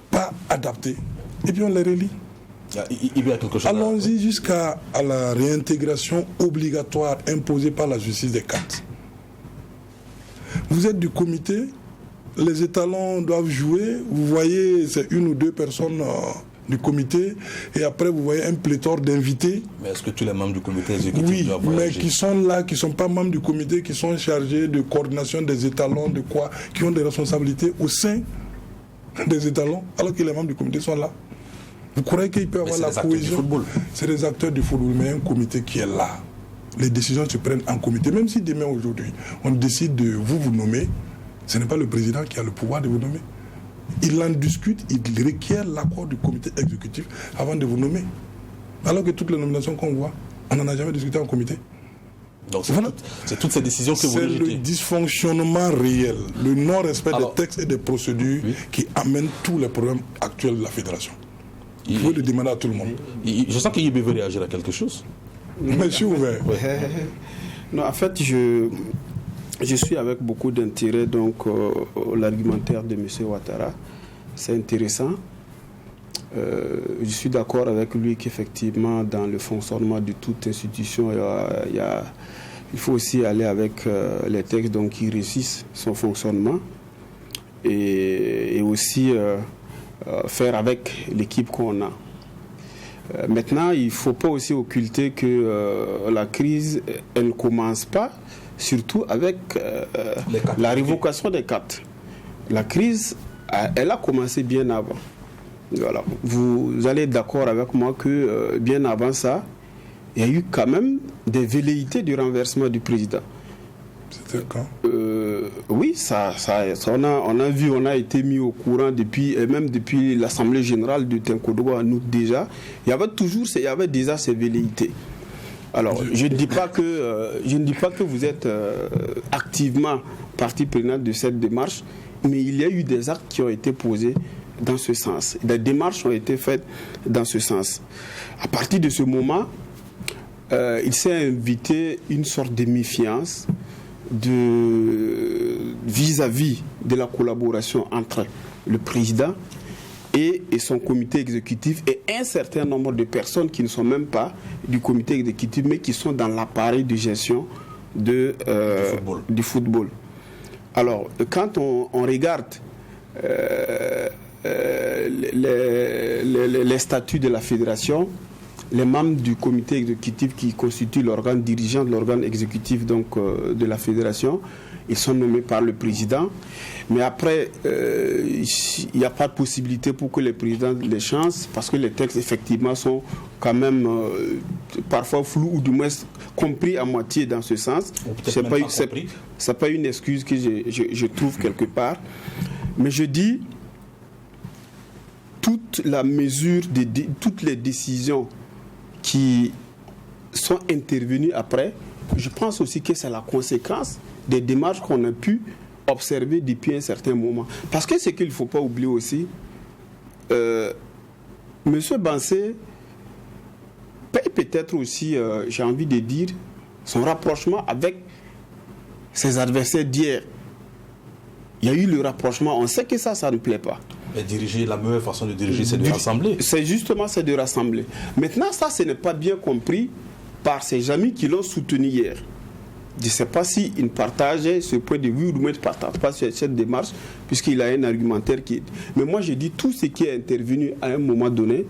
pas adaptés. Et puis on les relie. Allons-y jusqu'à la réintégration obligatoire imposée par la justice des 4. Vous êtes du comité, les étalons doivent jouer, vous voyez, c'est 1 ou 2 personnes du comité, et après vous voyez un pléthore d'invités. Mais est-ce que tous les membres du comité exécutif doivent voyager? voyager? Mais qui sont là, qui ne sont pas membres du comité, qui sont chargés de coordination des étalons, de quoi, qui ont des responsabilités au sein des étalons, alors que les membres du comité sont là. Vous croyez qu'il peut y avoir la cohésion? C'est les acteurs du football, mais un comité qui est là. Les décisions se prennent en comité. Même si demain, aujourd'hui, on décide de vous nommer, ce n'est pas le président qui a le pouvoir de vous nommer. Il en discute, il requiert l'accord du comité exécutif avant de vous nommer. Alors que toutes les nominations qu'on voit, on n'en a jamais discuté en comité. Donc c'est toutes ces décisions que vous rejetez. rejetez. C'est le dysfonctionnement réel, le non-respect des textes et des procédures qui amène tous les problèmes actuels de la fédération. Il faut le demander à tout le monde. Je sens qu'il veut réagir à quelque chose. Mais je suis ouvert. Non, en fait, je suis avec beaucoup d'intérêt donc l'argumentaire de M. Ouattara. C'est intéressant. Je suis d'accord avec lui qu'effectivement, dans le fonctionnement de toute institution, il faut aussi aller avec les textes donc, qui régissent son fonctionnement et aussi faire avec l'équipe qu'on a. Maintenant, il ne faut pas aussi occulter que la crise, elle ne commence pas, surtout avec la révocation des cartes. La crise, elle a commencé bien avant. Voilà. Vous allez être d'accord avec moi que bien avant ça, il y a eu quand même des velléités du renversement du président. C'était quand Oui, on a vu, on a été mis au courant depuis l'Assemblée générale de Tinkodogo en août déjà. Il y avait déjà ces velléités. Alors, je ne dis pas que vous êtes activement partie prenante de cette démarche, mais il y a eu des actes qui ont été posés dans ce sens. Des démarches ont été faites dans ce sens. À partir de ce moment, il s'est invité une sorte de méfiance vis-à-vis de la collaboration entre le président et son comité exécutif et un certain nombre de personnes qui ne sont même pas du comité exécutif mais qui sont dans l'appareil de gestion du football. Alors, quand on regarde les statuts de la fédération, les membres du comité exécutif qui constituent l'organe dirigeant de l'organe exécutif donc, de la fédération, ils sont nommés par le président. Mais après, il n'y a pas de possibilité pour que le président les change parce que les textes effectivement sont quand même parfois flous ou du moins compris à moitié dans ce sens. Ce n'est pas une excuse que je trouve quelque part. Mais je dis, toutes les décisions qui sont intervenues après, je pense aussi que c'est la conséquence des démarches qu'on a pu observer depuis un certain moment. Parce que ce qu'il ne faut pas oublier aussi, M. Bansé paye peut-être aussi, j'ai envie de dire, son rapprochement avec ses adversaires d'hier. Il y a eu le rapprochement, on sait que ça ne plaît pas. Mais la meilleure façon de diriger, c'est de rassembler. C'est de rassembler. Maintenant, ça, ce n'est pas bien compris par ses amis qui l'ont soutenu hier. Je ne sais pas s'il partage ce point de vue ou ne partage pas cette démarche, puisqu'il a un argumentaire qui... Mais moi, je dis, tout ce qui est intervenu à un moment donné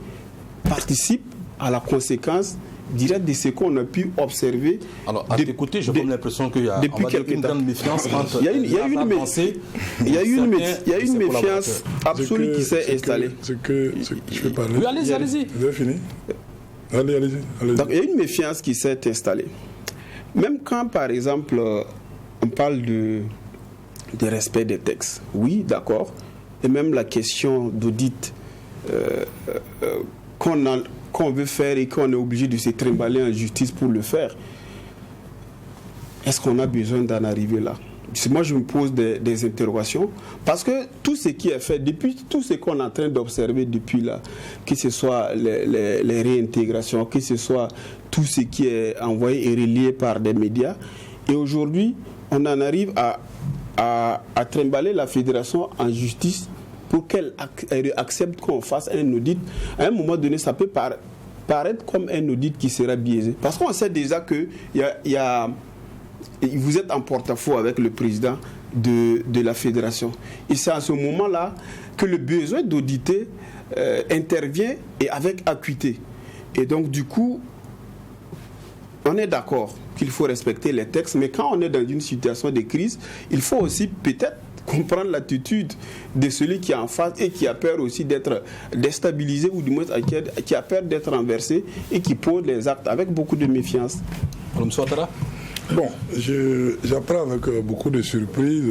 participe à la conséquence directe de ce qu'on a pu observer. Alors, à t'écouter, j'ai comme l'impression qu'il y a une grande méfiance entre il y a une méfiance absolue qui s'est installée. Je peux parler. Oui, allez-y. Vous avez fini? Allez-y. Donc, il y a une méfiance qui s'est installée. Même quand, par exemple, on parle de respect des textes, oui, d'accord, et même la question d'audit qu'on veut faire et qu'on est obligé de se trimballer en justice pour le faire, est-ce qu'on a besoin d'en arriver là? Moi, je me pose des interrogations parce que tout ce qui est fait, depuis tout ce qu'on est en train d'observer depuis là, que ce soit les réintégrations, que ce soit tout ce qui est envoyé et relié par des médias, et aujourd'hui, on en arrive à trimballer la fédération en justice pour qu'elle accepte qu'on fasse un audit. À un moment donné, ça peut paraître comme un audit qui sera biaisé. Parce qu'on sait déjà que vous êtes en porte-à-faux avec le président de la fédération. Et c'est à ce moment-là que le besoin d'auditer intervient et avec acuité. Et donc, du coup, on est d'accord qu'il faut respecter les textes, mais quand on est dans une situation de crise, il faut aussi peut-être comprendre l'attitude de celui qui est en face et qui a peur aussi d'être déstabilisé ou du moins qui a peur d'être renversé et qui pose les actes avec beaucoup de méfiance. M. Ouattara ? Bon, j'apprends avec beaucoup de surprise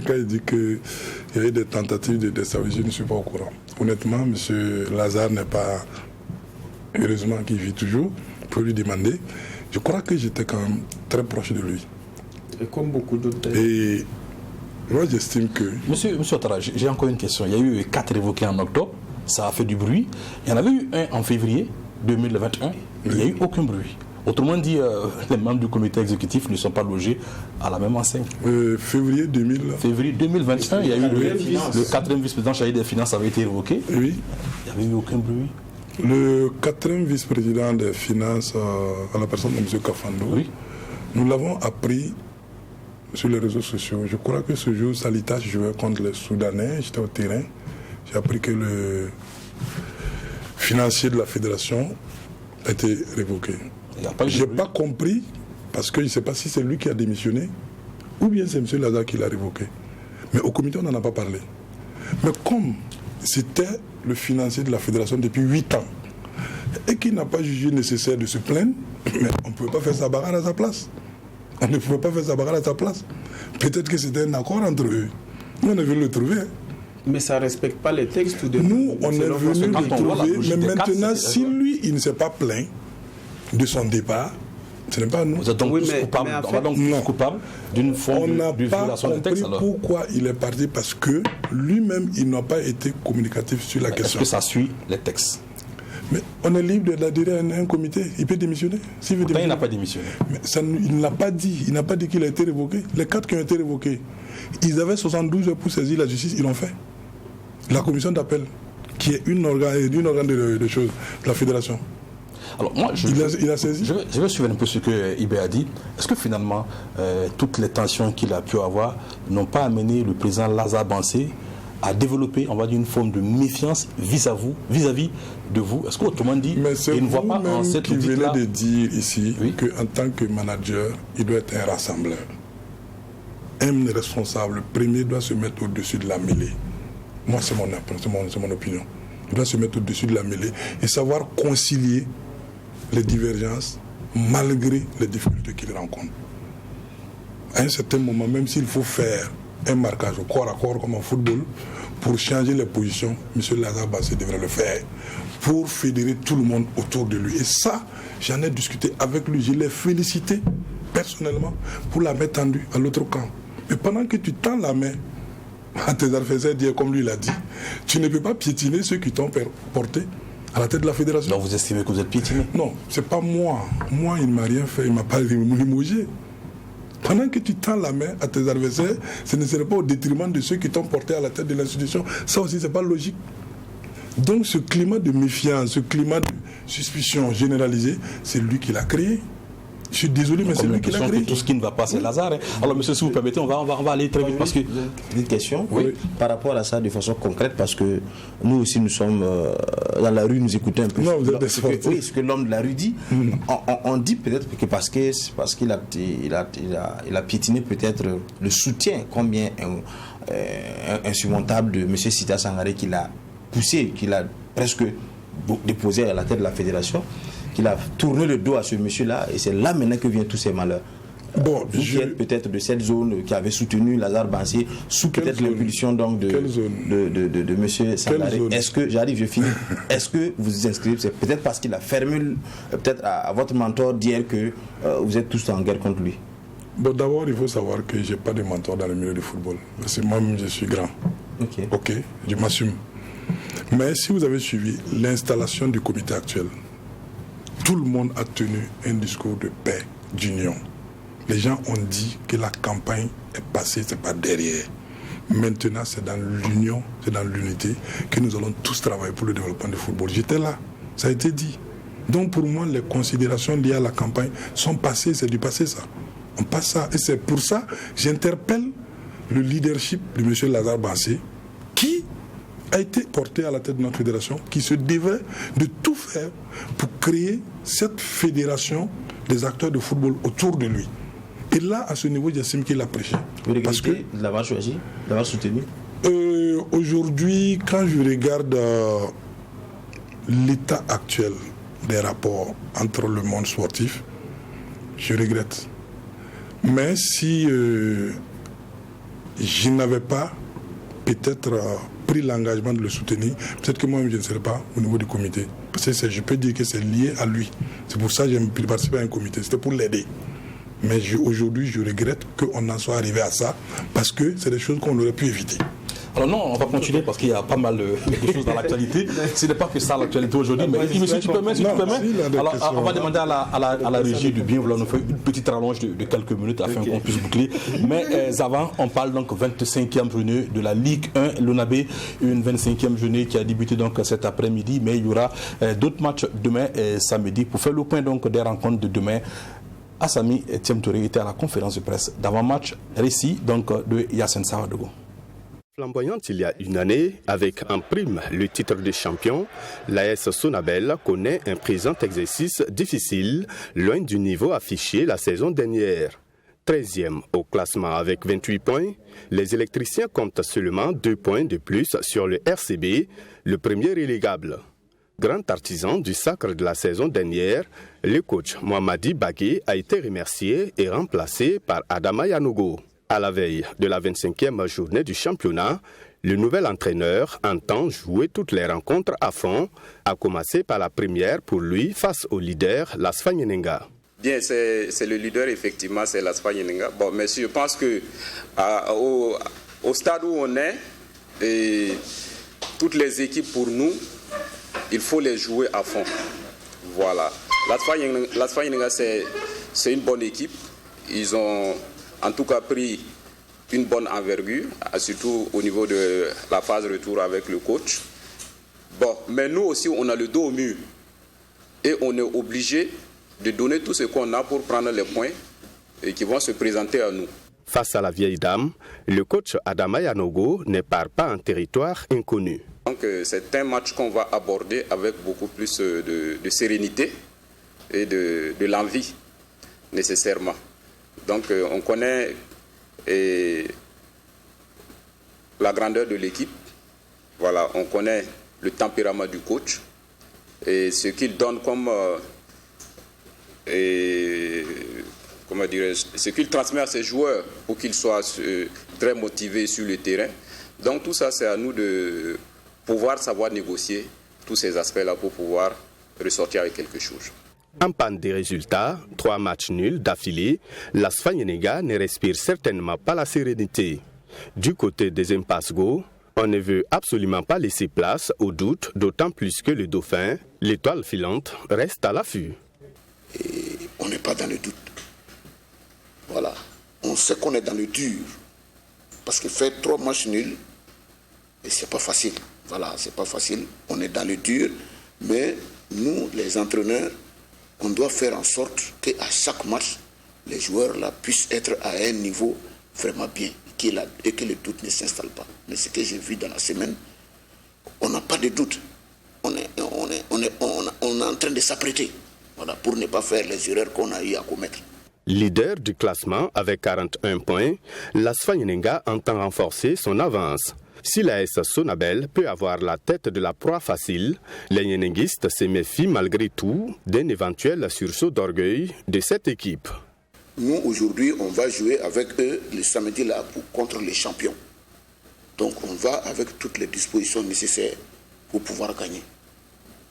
quand il dit qu'il y a eu des tentatives de déstabiliser, je ne suis pas au courant. Honnêtement, M. Lazare n'est pas, heureusement qu'il vit toujours, pour lui demander. Je crois que j'étais quand même très proche de lui. Et comme beaucoup d'autres. Et moi, j'estime que... Monsieur Ouattara, j'ai encore une question. Il y a eu 4 révoqués en octobre, ça a fait du bruit. Il y en avait eu un en février 2021, il n'y a eu aucun bruit. Autrement dit, les membres du comité exécutif ne sont pas logés à la même enseigne. Février 2021, il y a eu le 4e vice-président chargé des finances avait été révoqué. Oui. Il n'y avait eu aucun bruit. Le 4e vice-président des finances, à la personne de M. Kafando, oui. Nous l'avons appris sur les réseaux sociaux. Je crois que ce jour, Salitas jouait contre les Soudanais. J'étais au terrain. J'ai appris que le financier de la fédération a été révoqué. Je n'ai pas compris, parce que je ne sais pas si c'est lui qui a démissionné ou bien c'est M. Lazare qui l'a révoqué. Mais au comité, on n'en a pas parlé. Mais comme c'était le financier de la fédération depuis 8 ans et qu'il n'a pas jugé nécessaire de se plaindre, mais on ne pouvait pas faire sa bagarre à sa place. On ne pouvait pas faire sa bagarre à sa place. Peut-être que c'était un accord entre eux. Nous, on est venu le trouver. Mais ça ne respecte pas les textes ou de... Nous, on est venu le trouver, mais maintenant, si lui, il ne s'est pas plaint de son départ, ce n'est pas nous. Vous êtes donc coupable, on va donc coupable d'une forme de violation du texte. On n'a pas compris pourquoi il est parti, parce que lui-même, il n'a pas été communicatif sur la question. Est-ce que ça suit les textes? Mais on est libre d'adhérer à un comité. Il peut démissionner. Il n'a pas démissionné. Mais il ne l'a pas dit. Il n'a pas dit qu'il a été révoqué. Les 4 qui ont été révoqués, ils avaient 72 heures pour saisir la justice. Ils l'ont fait. La commission d'appel, qui est une organe de choses, de la fédération. Alors moi, il a saisi. Je vais suivre un peu ce que Ibé a dit. Est-ce que finalement, toutes les tensions qu'il a pu avoir n'ont pas amené le président Lazare Bansé à développer, on va dire, une forme de méfiance vis-à-vis de vous? Est-ce qu'autrement dit, il ne voit pas en cette qui venez de dire ici qu'en tant que manager, il doit être un rassembleur. Un responsable premier doit se mettre au-dessus de la mêlée. Moi, c'est mon opinion. Il doit se mettre au-dessus de la mêlée et savoir concilier les divergences malgré les difficultés qu'il rencontre. À un certain moment, même s'il faut faire un marquage au corps à corps comme en football, pour changer les positions, M. Lazare Bansé devrait le faire pour fédérer tout le monde autour de lui. Et ça, j'en ai discuté avec lui. Je l'ai félicité personnellement pour la main tendue à l'autre camp. Mais pendant que tu tends la main à tes adversaires, dire comme lui l'a dit, tu ne peux pas piétiner ceux qui t'ont porté à la tête de la fédération. Donc vous estimez que vous êtes piétiné? Non, c'est pas moi. Moi, il ne m'a rien fait, il ne m'a pas limogé. Pendant que tu tends la main à tes adversaires, ce ne serait pas au détriment de ceux qui t'ont porté à la tête de l'institution. Ça aussi, ce n'est pas logique. Donc ce climat de méfiance, ce climat de suspicion généralisée, c'est lui qui l'a créé. Je suis désolé, mais c'est lui qui l'a créé. Tout ce qui ne va pas, c'est Lazare. Alors, monsieur, si vous permettez, on va aller très vite. Parce que... Une question par rapport à ça de façon concrète, parce que nous aussi, nous sommes dans la rue, nous écoutons un peu ce que l'homme de la rue dit. On dit peut-être que parce qu'il a piétiné peut-être le soutien combien insurmontable de M. Sita Sangaré qu'il a poussé, qu'il a presque déposé à la tête de la fédération, qu'il a tourné le dos à ce monsieur-là, et c'est là maintenant que viennent tous ces malheurs. Bon, vous qui êtes peut-être de cette zone qui avait soutenu Lazare Bansé sous peut-être l'impulsion donc de monsieur Sangaré. Est-ce que, je finis, est-ce que vous vous inscrivez, c'est peut-être parce qu'il a fermé peut-être à votre mentor dire que vous êtes tous en guerre contre lui? Bon, d'abord, il faut savoir que je n'ai pas de mentor dans le milieu du football. Parce que moi-même, je suis grand. Ok, je m'assume. Mais si vous avez suivi l'installation du comité actuel, tout le monde a tenu un discours de paix, d'union. Les gens ont dit que la campagne est passée, ce n'est pas derrière. Maintenant, c'est dans l'union, c'est dans l'unité que nous allons tous travailler pour le développement du football. J'étais là, ça a été dit. Donc pour moi, les considérations liées à la campagne sont passées, c'est du passé ça. On passe ça. Et c'est pour ça que j'interpelle le leadership de M. Lazare Bansé, qui a été porté à la tête de notre fédération, qui se devait de tout faire pour créer cette fédération des acteurs de football autour de lui. Et là, à ce niveau, j'estime qu'il a prêché. Vous regrettez de l'avoir choisi, de l'avoir soutenu? Aujourd'hui, quand je regarde l'état actuel des rapports entre le monde sportif, je regrette. Mais si je n'avais pas peut-être pris l'engagement de le soutenir. Peut-être que moi-même je ne serai pas au niveau du comité. Parce que je peux dire que c'est lié à lui. C'est pour ça que j'ai participé à un comité. C'était pour l'aider. Mais aujourd'hui, je regrette qu'on en soit arrivé à ça parce que c'est des choses qu'on aurait pu éviter. Alors non, on va continuer parce qu'il y a pas mal de choses dans l'actualité. Ce n'est pas que ça l'actualité aujourd'hui, mais monsieur, tu permets, alors on va demander à la régie de bien vouloir nous faire une petite rallonge de quelques minutes afin qu'on puisse boucler. Mais avant, on parle donc 25e journée de la Ligue 1 Lonabé, une 25e journée qui a débuté donc cet après-midi, mais il y aura d'autres matchs demain et samedi. Pour faire le point donc des rencontres de demain, Assami Thiem Touré était à la conférence de presse d'avant-match, récit donc de Yacine Sawadogo. Flamboyante il y a une année, avec en prime le titre de champion, l'AS Sonabel connaît un présent exercice difficile, loin du niveau affiché la saison dernière. 13e au classement avec 28 points, les électriciens comptent seulement 2 points de plus sur le RCB, le premier relégable. Grand artisan du sacre de la saison dernière, le coach Mohamadi Bagué a été remercié et remplacé par Adama Yanogo. À la veille de la 25e journée du championnat, le nouvel entraîneur entend jouer toutes les rencontres à fond, à commencer par la première pour lui face au leader, l'ASFA Nyenenga. Bien, c'est le leader, effectivement, c'est l'ASFA Nyenenga. Bon, mais je pense que au stade où on est, et toutes les équipes pour nous, il faut les jouer à fond. Voilà. L'ASFA Nyenenga, c'est une bonne équipe. Ils ont en tout cas pris une bonne envergure, surtout au niveau de la phase retour avec le coach. Bon, mais nous aussi, on a le dos au mur. Et on est obligé de donner tout ce qu'on a pour prendre les points et qui vont se présenter à nous. Face à la vieille dame, le coach Adama Yanogo ne part pas en territoire inconnu. Donc c'est un match qu'on va aborder avec beaucoup plus de sérénité et de l'envie nécessairement. Donc on connaît la grandeur de l'équipe, voilà, on connaît le tempérament du coach et ce qu'il donne comme ce qu'il transmet à ses joueurs pour qu'ils soient très motivés sur le terrain. Donc tout ça, c'est à nous de pouvoir savoir négocier tous ces aspects-là pour pouvoir ressortir avec quelque chose. En panne des résultats, 3 matchs nuls d'affilée, l'ASFA Nyenenga ne respire certainement pas la sérénité. Du côté des Impasgo, on ne veut absolument pas laisser place au doute, d'autant plus que le dauphin, l'étoile filante, reste à l'affût. Et on n'est pas dans le doute. Voilà. On sait qu'on est dans le dur. Parce que faire 3 matchs nuls, c'est pas facile. Voilà, c'est pas facile. On est dans le dur, mais nous, les entraîneurs, on doit faire en sorte qu'à chaque match, les joueurs là, puissent être à un niveau vraiment bien et que le doute ne s'installe pas. Mais ce que j'ai vu dans la semaine, on n'a pas de doute. On est en train de s'apprêter, voilà, pour ne pas faire les erreurs qu'on a eu à commettre. Leader du classement avec 41 points, l'ASFA Nyenenga entend renforcer son avance. Si l'AS Sonabel peut avoir la tête de la proie facile, les Nyenenguistes se méfient malgré tout d'un éventuel sursaut d'orgueil de cette équipe. Nous, aujourd'hui, on va jouer avec eux le samedi là contre les champions. Donc on va avec toutes les dispositions nécessaires pour pouvoir gagner.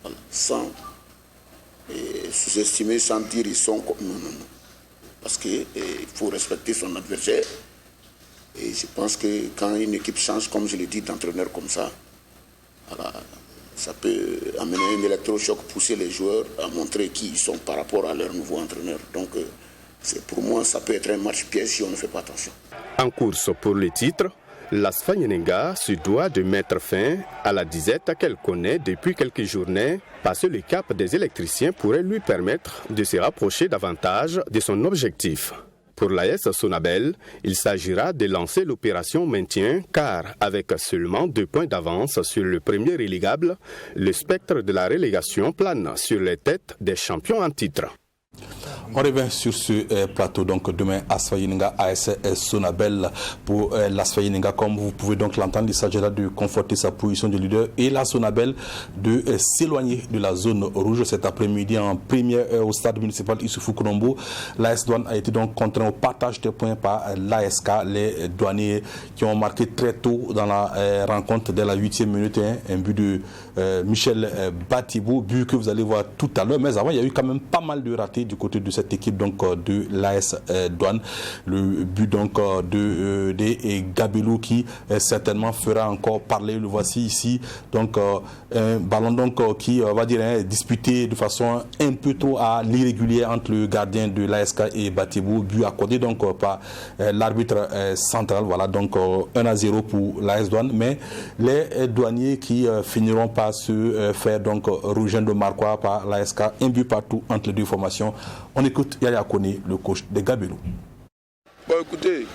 Voilà. Sans sous-estimer, sans dire ils sont comme... Non. Parce qu'il faut respecter son adversaire. Et je pense que quand une équipe change, comme je l'ai dit, d'entraîneur comme ça, voilà, ça peut amener un électrochoc, pousser les joueurs à montrer qui ils sont par rapport à leur nouveau entraîneur. Donc pour moi, ça peut être un match piège si on ne fait pas attention. En course pour le titre, l'ASFA Nyenenga se doit de mettre fin à la disette qu'elle connaît depuis quelques journées. Passer le cap des électriciens pourrait lui permettre de se rapprocher davantage de son objectif. Pour l'AS Sonabel, il s'agira de lancer l'opération maintien car avec seulement 2 points d'avance sur le premier relégable, le spectre de la relégation plane sur les têtes des champions en titre. On revient sur ce plateau. Donc demain, Asfayininga AS Sonabel pour l'Asfayininga. Comme vous pouvez donc l'entendre, il s'agira de conforter sa position de leader et la Sonabel de s'éloigner de la zone rouge. Cet après-midi, en première au stade municipal Issoufou Kolombo, l'AS Douane a été donc contraint au partage des points par l'ASK. Les douaniers qui ont marqué très tôt dans la rencontre dès la 8e minute, un but de Michel Batibou, but que vous allez voir tout à l'heure. Mais avant, il y a eu quand même pas mal de ratés du côté de cette équipe donc de l'AS Douane. Le but donc de Gabelou qui certainement fera encore parler. Le voici ici. Donc un ballon donc qui va dire disputé de façon un peu trop à l'irrégulière entre le gardien de l'ASK et Batibou. But accordé donc par l'arbitre central. Voilà donc 1-0 pour l'AS Douane. Mais les douaniers qui finiront par se faire donc rejoindre le Marquois par l'ASK. Un but partout entre les deux formations. On écoute Yaya Kone, le coach de Gabelou. Bon, écoutez,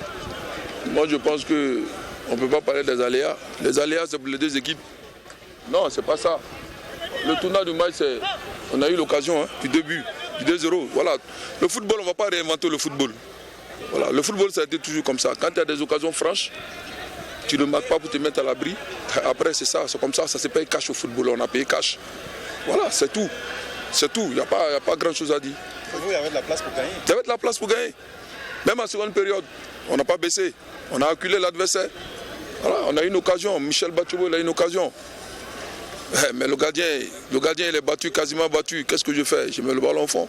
moi je pense qu'on ne peut pas parler des aléas. Les aléas, c'est pour les deux équipes. Non, c'est pas ça. Le tournoi du match, on a eu l'occasion du début, du 2-0. Voilà. Le football, on ne va pas réinventer le football. Voilà. Le football, ça a été toujours comme ça. Quand il y a des occasions franches, tu ne marques pas pour te mettre à l'abri. Après, c'est ça, c'est comme ça se paye cash au football. On a payé cash. Voilà, c'est tout. C'est tout. Il n'y a pas grand-chose à dire. Vous, il y avait de la place pour gagner. Il y avait de la place pour gagner. Même en seconde période, on n'a pas baissé. On a acculé l'adversaire. Voilà, on a eu une occasion. Michel Batoubo, il a eu une occasion. Mais le gardien, il est battu, quasiment battu. Qu'est-ce que je fais? Je mets le ballon au fond.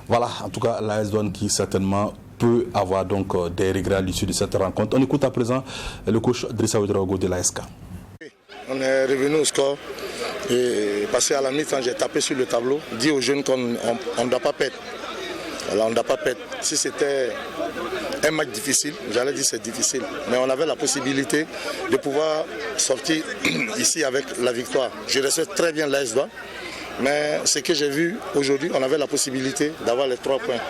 Voilà, en tout cas, l'AS Douane qui certainement peut avoir donc des regrets à l'issue de cette rencontre. On écoute à présent le coach Drissa Ouedraogo de l'ASK. On est revenu au score. Et passé à la mi-temps, j'ai tapé sur le tableau, dit aux jeunes qu'on ne doit pas perdre. Voilà, on ne doit pas perdre. Si c'était un match difficile, j'allais dire c'est difficile, mais on avait la possibilité de pouvoir sortir ici avec la victoire. Je respecte très bien l'AS Douane, mais ce que j'ai vu aujourd'hui, on avait la possibilité d'avoir les 3 points.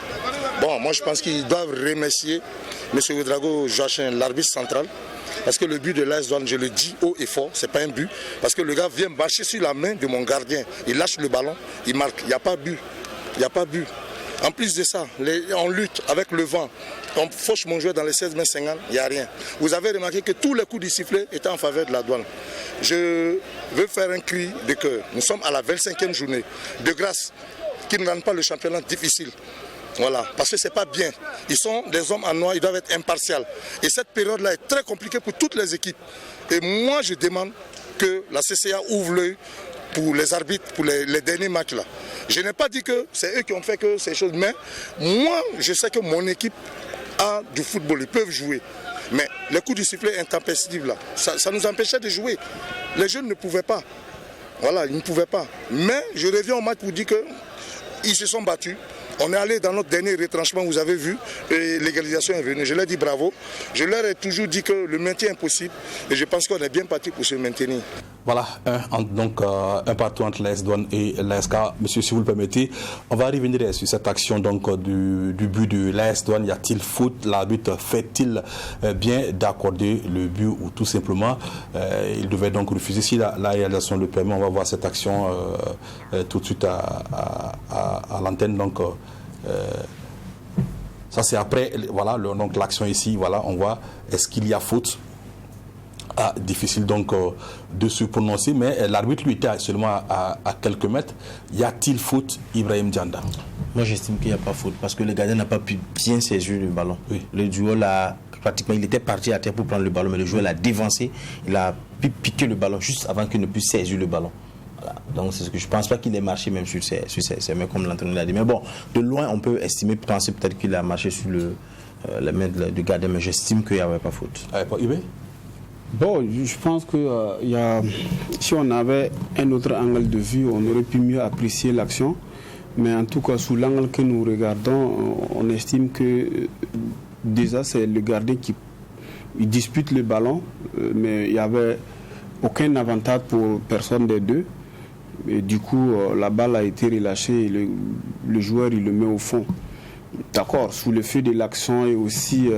Bon, moi je pense qu'ils doivent remercier M. Ouedraogo Joachim, l'arbitre central. Parce que le but de l'AS Douane, je le dis haut et fort, ce n'est pas un but. Parce que le gars vient marcher sur la main de mon gardien. Il lâche le ballon, il marque. Il n'y a pas but. Il n'y a pas but. En plus de ça, on lutte avec le vent. On fauche mon joueur dans les 16 mètres 50, il n'y a rien. Vous avez remarqué que tous les coups du sifflet étaient en faveur de la Douane. Je veux faire un cri de cœur. Nous sommes à la 25e journée. De grâce, qui ne rendent pas le championnat difficile. Voilà, parce que ce n'est pas bien. Ils sont des hommes en noir, ils doivent être impartials. Et cette période-là est très compliquée pour toutes les équipes. Et moi, je demande que la CCA ouvre l'œil pour les arbitres, pour les derniers matchs là. Je n'ai pas dit que c'est eux qui ont fait que ces choses, mais moi, je sais que mon équipe a du football, ils peuvent jouer. Mais les coups du sifflet intempestifs là, ça nous empêchait de jouer. Les jeunes ne pouvaient pas. Voilà, ils ne pouvaient pas. Mais je reviens au match pour dire qu'ils se sont battus. On est allé dans notre dernier retranchement, vous avez vu, et l'égalisation est venue. Je leur ai dit bravo. Je leur ai toujours dit que le maintien est possible et je pense qu'on est bien parti pour se maintenir. Voilà, un partout entre l'AS Douane et l'ASK. Monsieur, si vous le permettez, on va revenir sur cette action donc, du but de l'AS Douane. Y a-t-il faute? L'arbitre fait-il bien d'accorder le but ou tout simplement il devait donc refuser? Si la réalisation le permet, on va voir cette action tout de suite à l'antenne. Donc, ça c'est après, voilà, donc l'action ici, voilà, on voit, est-ce qu'il y a faute? Difficile donc de se prononcer, mais l'arbitre lui était seulement à quelques mètres. Y a-t-il faute, Ibrahim Dianda? Moi j'estime qu'il n'y a pas faute, parce que le gardien n'a pas pu bien saisir le ballon. Oui. Le joueur l'a pratiquement, il était parti à terre pour prendre le ballon, mais le joueur l'a dévancé, il a pu piquer le ballon juste avant qu'il ne puisse saisir le ballon. Voilà. Donc c'est ce que je pense pas qu'il ait marché même sur ses mains comme l'entraîneur l'a dit. Mais bon, de loin on peut penser peut-être qu'il a marché sur la main du gardien, mais j'estime qu'il n'y avait pas faute. Bon, je pense que si on avait un autre angle de vue, on aurait pu mieux apprécier l'action. Mais en tout cas, sous l'angle que nous regardons, on estime que déjà c'est le gardien qui dispute le ballon, mais il n'y avait aucun avantage pour personne des deux. Et du coup, la balle a été relâchée et le joueur il le met au fond. D'accord, sous le feu de l'action et aussi...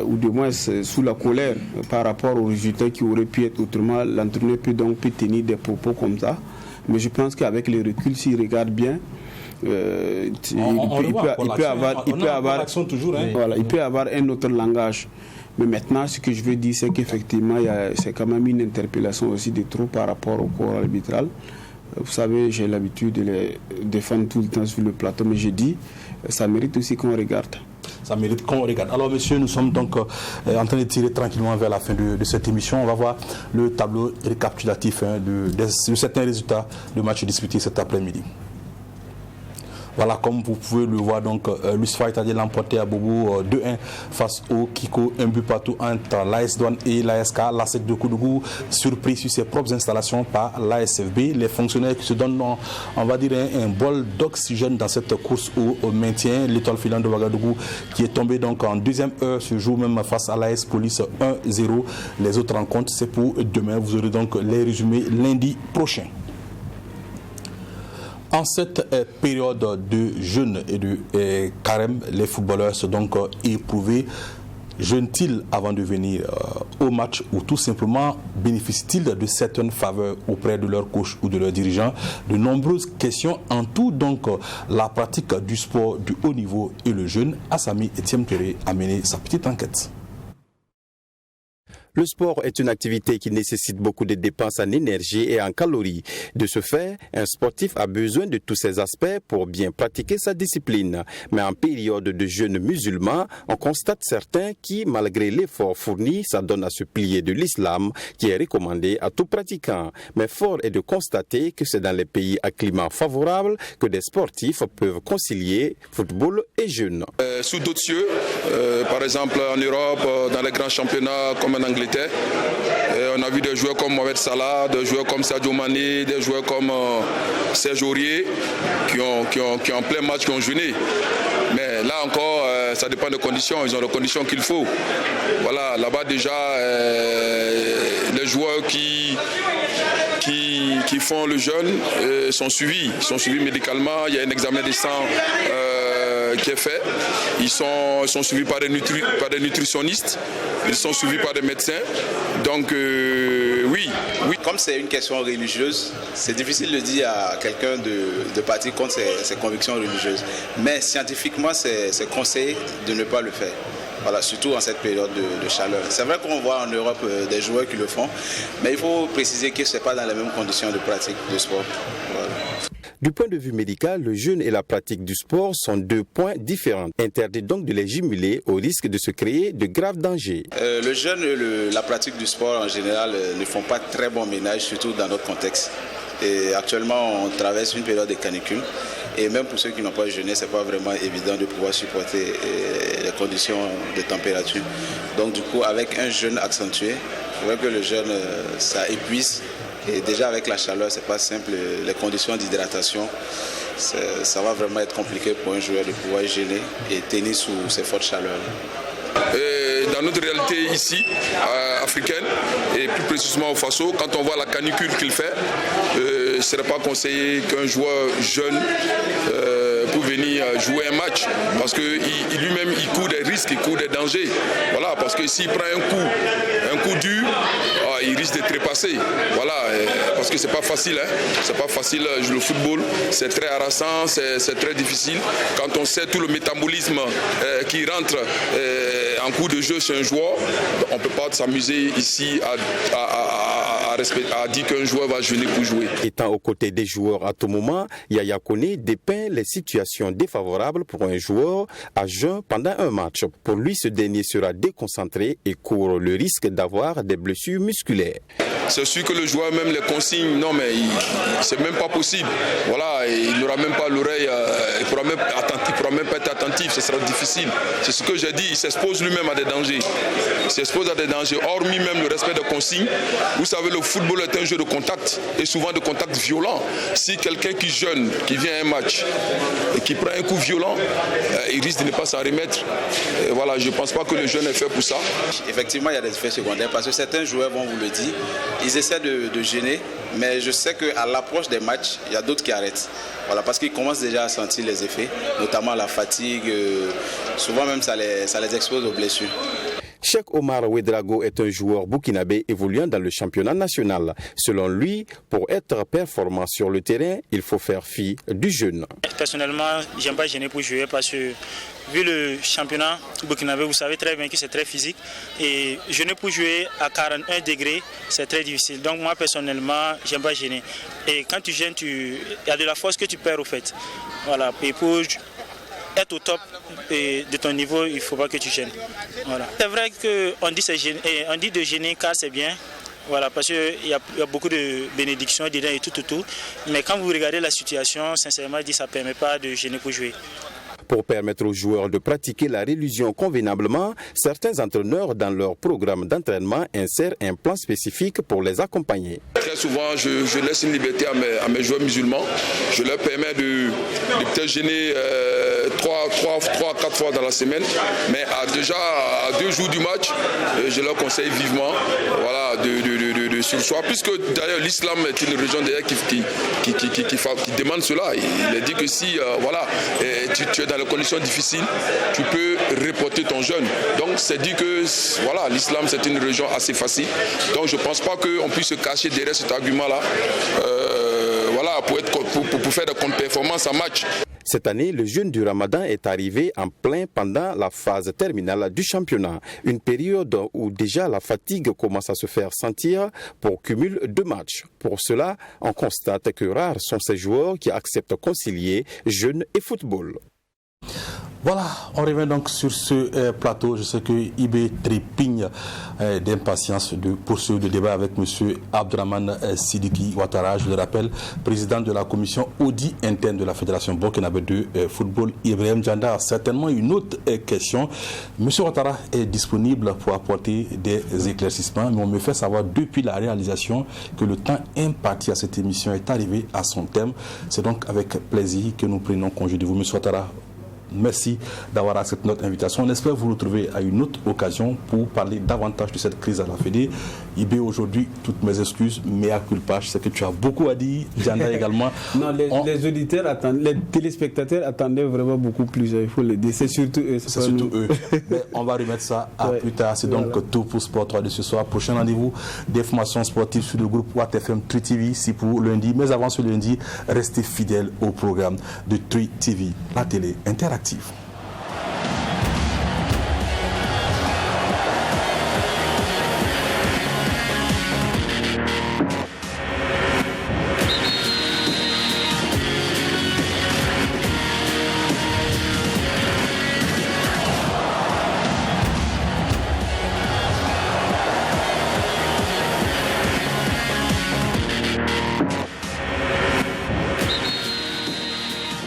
ou du moins sous la colère par rapport au résultat qui aurait pu être autrement, l'entraîneur peut tenir des propos comme ça. Mais je pense qu'avec les reculs, s'il regarde bien, il peut avoir un autre langage. Mais maintenant, ce que je veux dire, c'est qu'effectivement, c'est quand même une interpellation aussi de trop par rapport au corps arbitral. Vous savez, j'ai l'habitude de les défendre tout le temps sur le plateau, mais je dis, ça mérite aussi qu'on regarde. Ça mérite qu'on regarde. Alors, messieurs, nous sommes donc en train de tirer tranquillement vers la fin de cette émission. On va voir le tableau récapitulatif de certains résultats de matchs disputés cet après-midi. Voilà, comme vous pouvez le voir, donc l'USFA Italienne l'a emporté à Bobo 2-1 face au Kiko, un but partout entre l'AS Douane et l'ASK. L'ASEC de Koudougou, surpris sur ses propres installations par l'ASFB. Les fonctionnaires qui se donnent, on va dire, un bol d'oxygène dans cette course au maintien. L'étoile filante de Ouagadougou qui est tombé donc en deuxième heure ce jour même face à l'AS Police 1-0. Les autres rencontres, c'est pour demain. Vous aurez donc les résumés lundi prochain. En cette période de jeûne et de carême, les footballeurs sont donc éprouvés. Jeûnent-ils avant de venir au match ou tout simplement bénéficient-ils de certaines faveurs auprès de leur coach ou de leurs dirigeants? De nombreuses questions entourent donc la pratique du sport du haut niveau et le jeûne. Assami Etienne Teré a mené sa petite enquête. Le sport est une activité qui nécessite beaucoup de dépenses en énergie et en calories. De ce fait, un sportif a besoin de tous ces aspects pour bien pratiquer sa discipline. Mais en période de jeûne musulman, on constate certains qui, malgré l'effort fourni, s'adonnent à se plier de l'islam qui est recommandé à tout pratiquant. Mais fort est de constater que c'est dans les pays à climat favorable que des sportifs peuvent concilier football et jeûne. Sous d'autres cieux, par exemple en Europe, dans les grands championnats comme en Angleterre, on a vu des joueurs comme Mohamed Salah, des joueurs comme Sadio Mané, des joueurs comme Serge Aurier qui ont plein match, qui ont jeûné. Mais là encore, ça dépend des conditions, ils ont les conditions qu'il faut. Voilà, là-bas déjà, les joueurs qui font le jeûne sont suivis médicalement. Il y a un examen de sang qui est fait. Ils sont suivis par des nutritionnistes, ils sont suivis par des médecins. Donc oui. Comme c'est une question religieuse, c'est difficile de dire à quelqu'un de partir contre ses convictions religieuses. Mais scientifiquement, c'est conseillé de ne pas le faire. Voilà, surtout en cette période de chaleur. C'est vrai qu'on voit en Europe des joueurs qui le font, mais il faut préciser que ce n'est pas dans les mêmes conditions de pratique de sport. Voilà. Du point de vue médical, le jeûne et la pratique du sport sont deux points différents. Interdit donc de les jumeler au risque de se créer de graves dangers. Le jeûne et la pratique du sport en général ne font pas très bon ménage, surtout dans notre contexte. Et actuellement, on traverse une période de canicule. Et même pour ceux qui n'ont pas jeûné, ce n'est pas vraiment évident de pouvoir supporter les conditions de température. Donc du coup, avec un jeûne accentué, je vois que le jeûne, ça épuise. Et déjà avec la chaleur, c'est pas simple. Les conditions d'hydratation, ça va vraiment être compliqué pour un joueur de pouvoir jeûner et tenir sous ces fortes chaleurs. Dans notre réalité ici, africaine, et plus précisément au Faso, quand on voit la canicule qu'il fait, ce ne serait pas conseillé qu'un joueur jeune pour venir jouer un match, parce que lui-même il court des risques, il court des dangers. Voilà, parce que s'il prend un coup dur, il risque de trépasser. Voilà, parce que c'est pas facile, c'est pas facile. Le football, c'est très harassant, c'est très difficile. Quand on sait tout le métabolisme qui rentre en cours de jeu chez un joueur, on ne peut pas s'amuser ici à dire qu'un joueur va jeûner pour jouer. Étant aux côtés des joueurs à tout moment, Yaya Kone dépeint les situations défavorables pour un joueur à jeun pendant un match. Pour lui, ce dernier sera déconcentré et court le risque d'avoir des blessures musculaires. C'est sûr que le joueur même les consigne, non mais c'est même pas possible. Voilà, il n'aura même pas l'oreille, il pourra même pas être attentif, ce sera difficile. C'est ce que j'ai dit, il s'expose lui-même à des dangers. Il s'expose à des dangers, hormis même le respect des consignes. Vous savez, le football est un jeu de contact, et souvent de contact violent. Si quelqu'un qui jeûne, qui vient à un match, et qui prend un coup violent, il risque de ne pas s'en remettre. Et voilà, je ne pense pas que le jeûne est fait pour ça. Effectivement, il y a des effets secondaires, parce que certains joueurs vont vous le dire, ils essaient de gêner, mais je sais qu'à l'approche des matchs, il y a d'autres qui arrêtent. Voilà, parce qu'ils commencent déjà à sentir les effets, notamment la fatigue. Souvent même, ça les expose aux blessures. Cheikh Omar Ouedraogo est un joueur burkinabé évoluant dans le championnat national. Selon lui, pour être performant sur le terrain, il faut faire fi du jeune. Personnellement, je n'aime pas gêner pour jouer parce que vu le championnat burkinabé, vous savez très bien que c'est très physique et jeûner pour jouer à 41 degrés, c'est très difficile. Donc moi personnellement, je n'aime pas gêner. Et quand tu gênes, il y a de la force que tu perds au fait. Voilà. Et pour être au top de ton niveau, il ne faut pas que tu gênes. Voilà. C'est vrai qu'on dit de gêner car c'est bien. Voilà, parce qu'il y a beaucoup de bénédictions dedans et tout. Mais quand vous regardez la situation, sincèrement, ça ne permet pas de gêner pour jouer. Pour permettre aux joueurs de pratiquer la religion convenablement, certains entraîneurs dans leur programme d'entraînement insèrent un plan spécifique pour les accompagner. Très souvent, je laisse une liberté à mes joueurs musulmans. Je leur permets de peut-être gêner 3 à 4 fois dans la semaine. Mais déjà à 2 jours du match, je leur conseille vivement de sursoir. Puisque d'ailleurs l'islam est une religion qui demande cela. Il est dit que si tu es dans les conditions difficiles, tu peux reporter ton jeûne. Donc c'est dit que l'islam c'est une religion assez facile. Donc je ne pense pas qu'on puisse se cacher derrière cet argument-là pour faire de contre-performances en match. Cette année, le jeûne du Ramadan est arrivé en plein pendant la phase terminale du championnat. Une période où déjà la fatigue commence à se faire sentir pour cumul de matchs. Pour cela, on constate que rares sont ces joueurs qui acceptent de concilier jeûne et football. Voilà, on revient donc sur ce plateau. Je sais que IB trépigne d'impatience de poursuivre le débat avec M. Abdraman Sidiki Ouattara, je le rappelle, président de la commission audit interne de la Fédération burkinabé de football. Ibrahim Djanda a certainement une autre question. M. Ouattara est disponible pour apporter des éclaircissements, mais on me fait savoir depuis la réalisation que le temps imparti à cette émission est arrivé à son terme. C'est donc avec plaisir que nous prenons congé de vous, M. Ouattara. Merci d'avoir accepté notre invitation. On espère vous retrouver à une autre occasion pour parler davantage de cette crise à la Fédé. IB, aujourd'hui, toutes mes excuses, mea culpa. Je sais que tu as beaucoup à dire. Janda également. Non, les auditeurs attendent, les téléspectateurs attendaient vraiment beaucoup plus. Il faut le dire. C'est surtout eux. C'est surtout eux. Mais on va remettre ça à plus tard. C'est donc tout pour Sport 3 de ce soir. Prochain rendez-vous d'informations sportives sur le groupe Watt FM 3 TV. C'est pour lundi. Mais avant ce lundi, restez fidèles au programme de 3 TV, la télé interactive.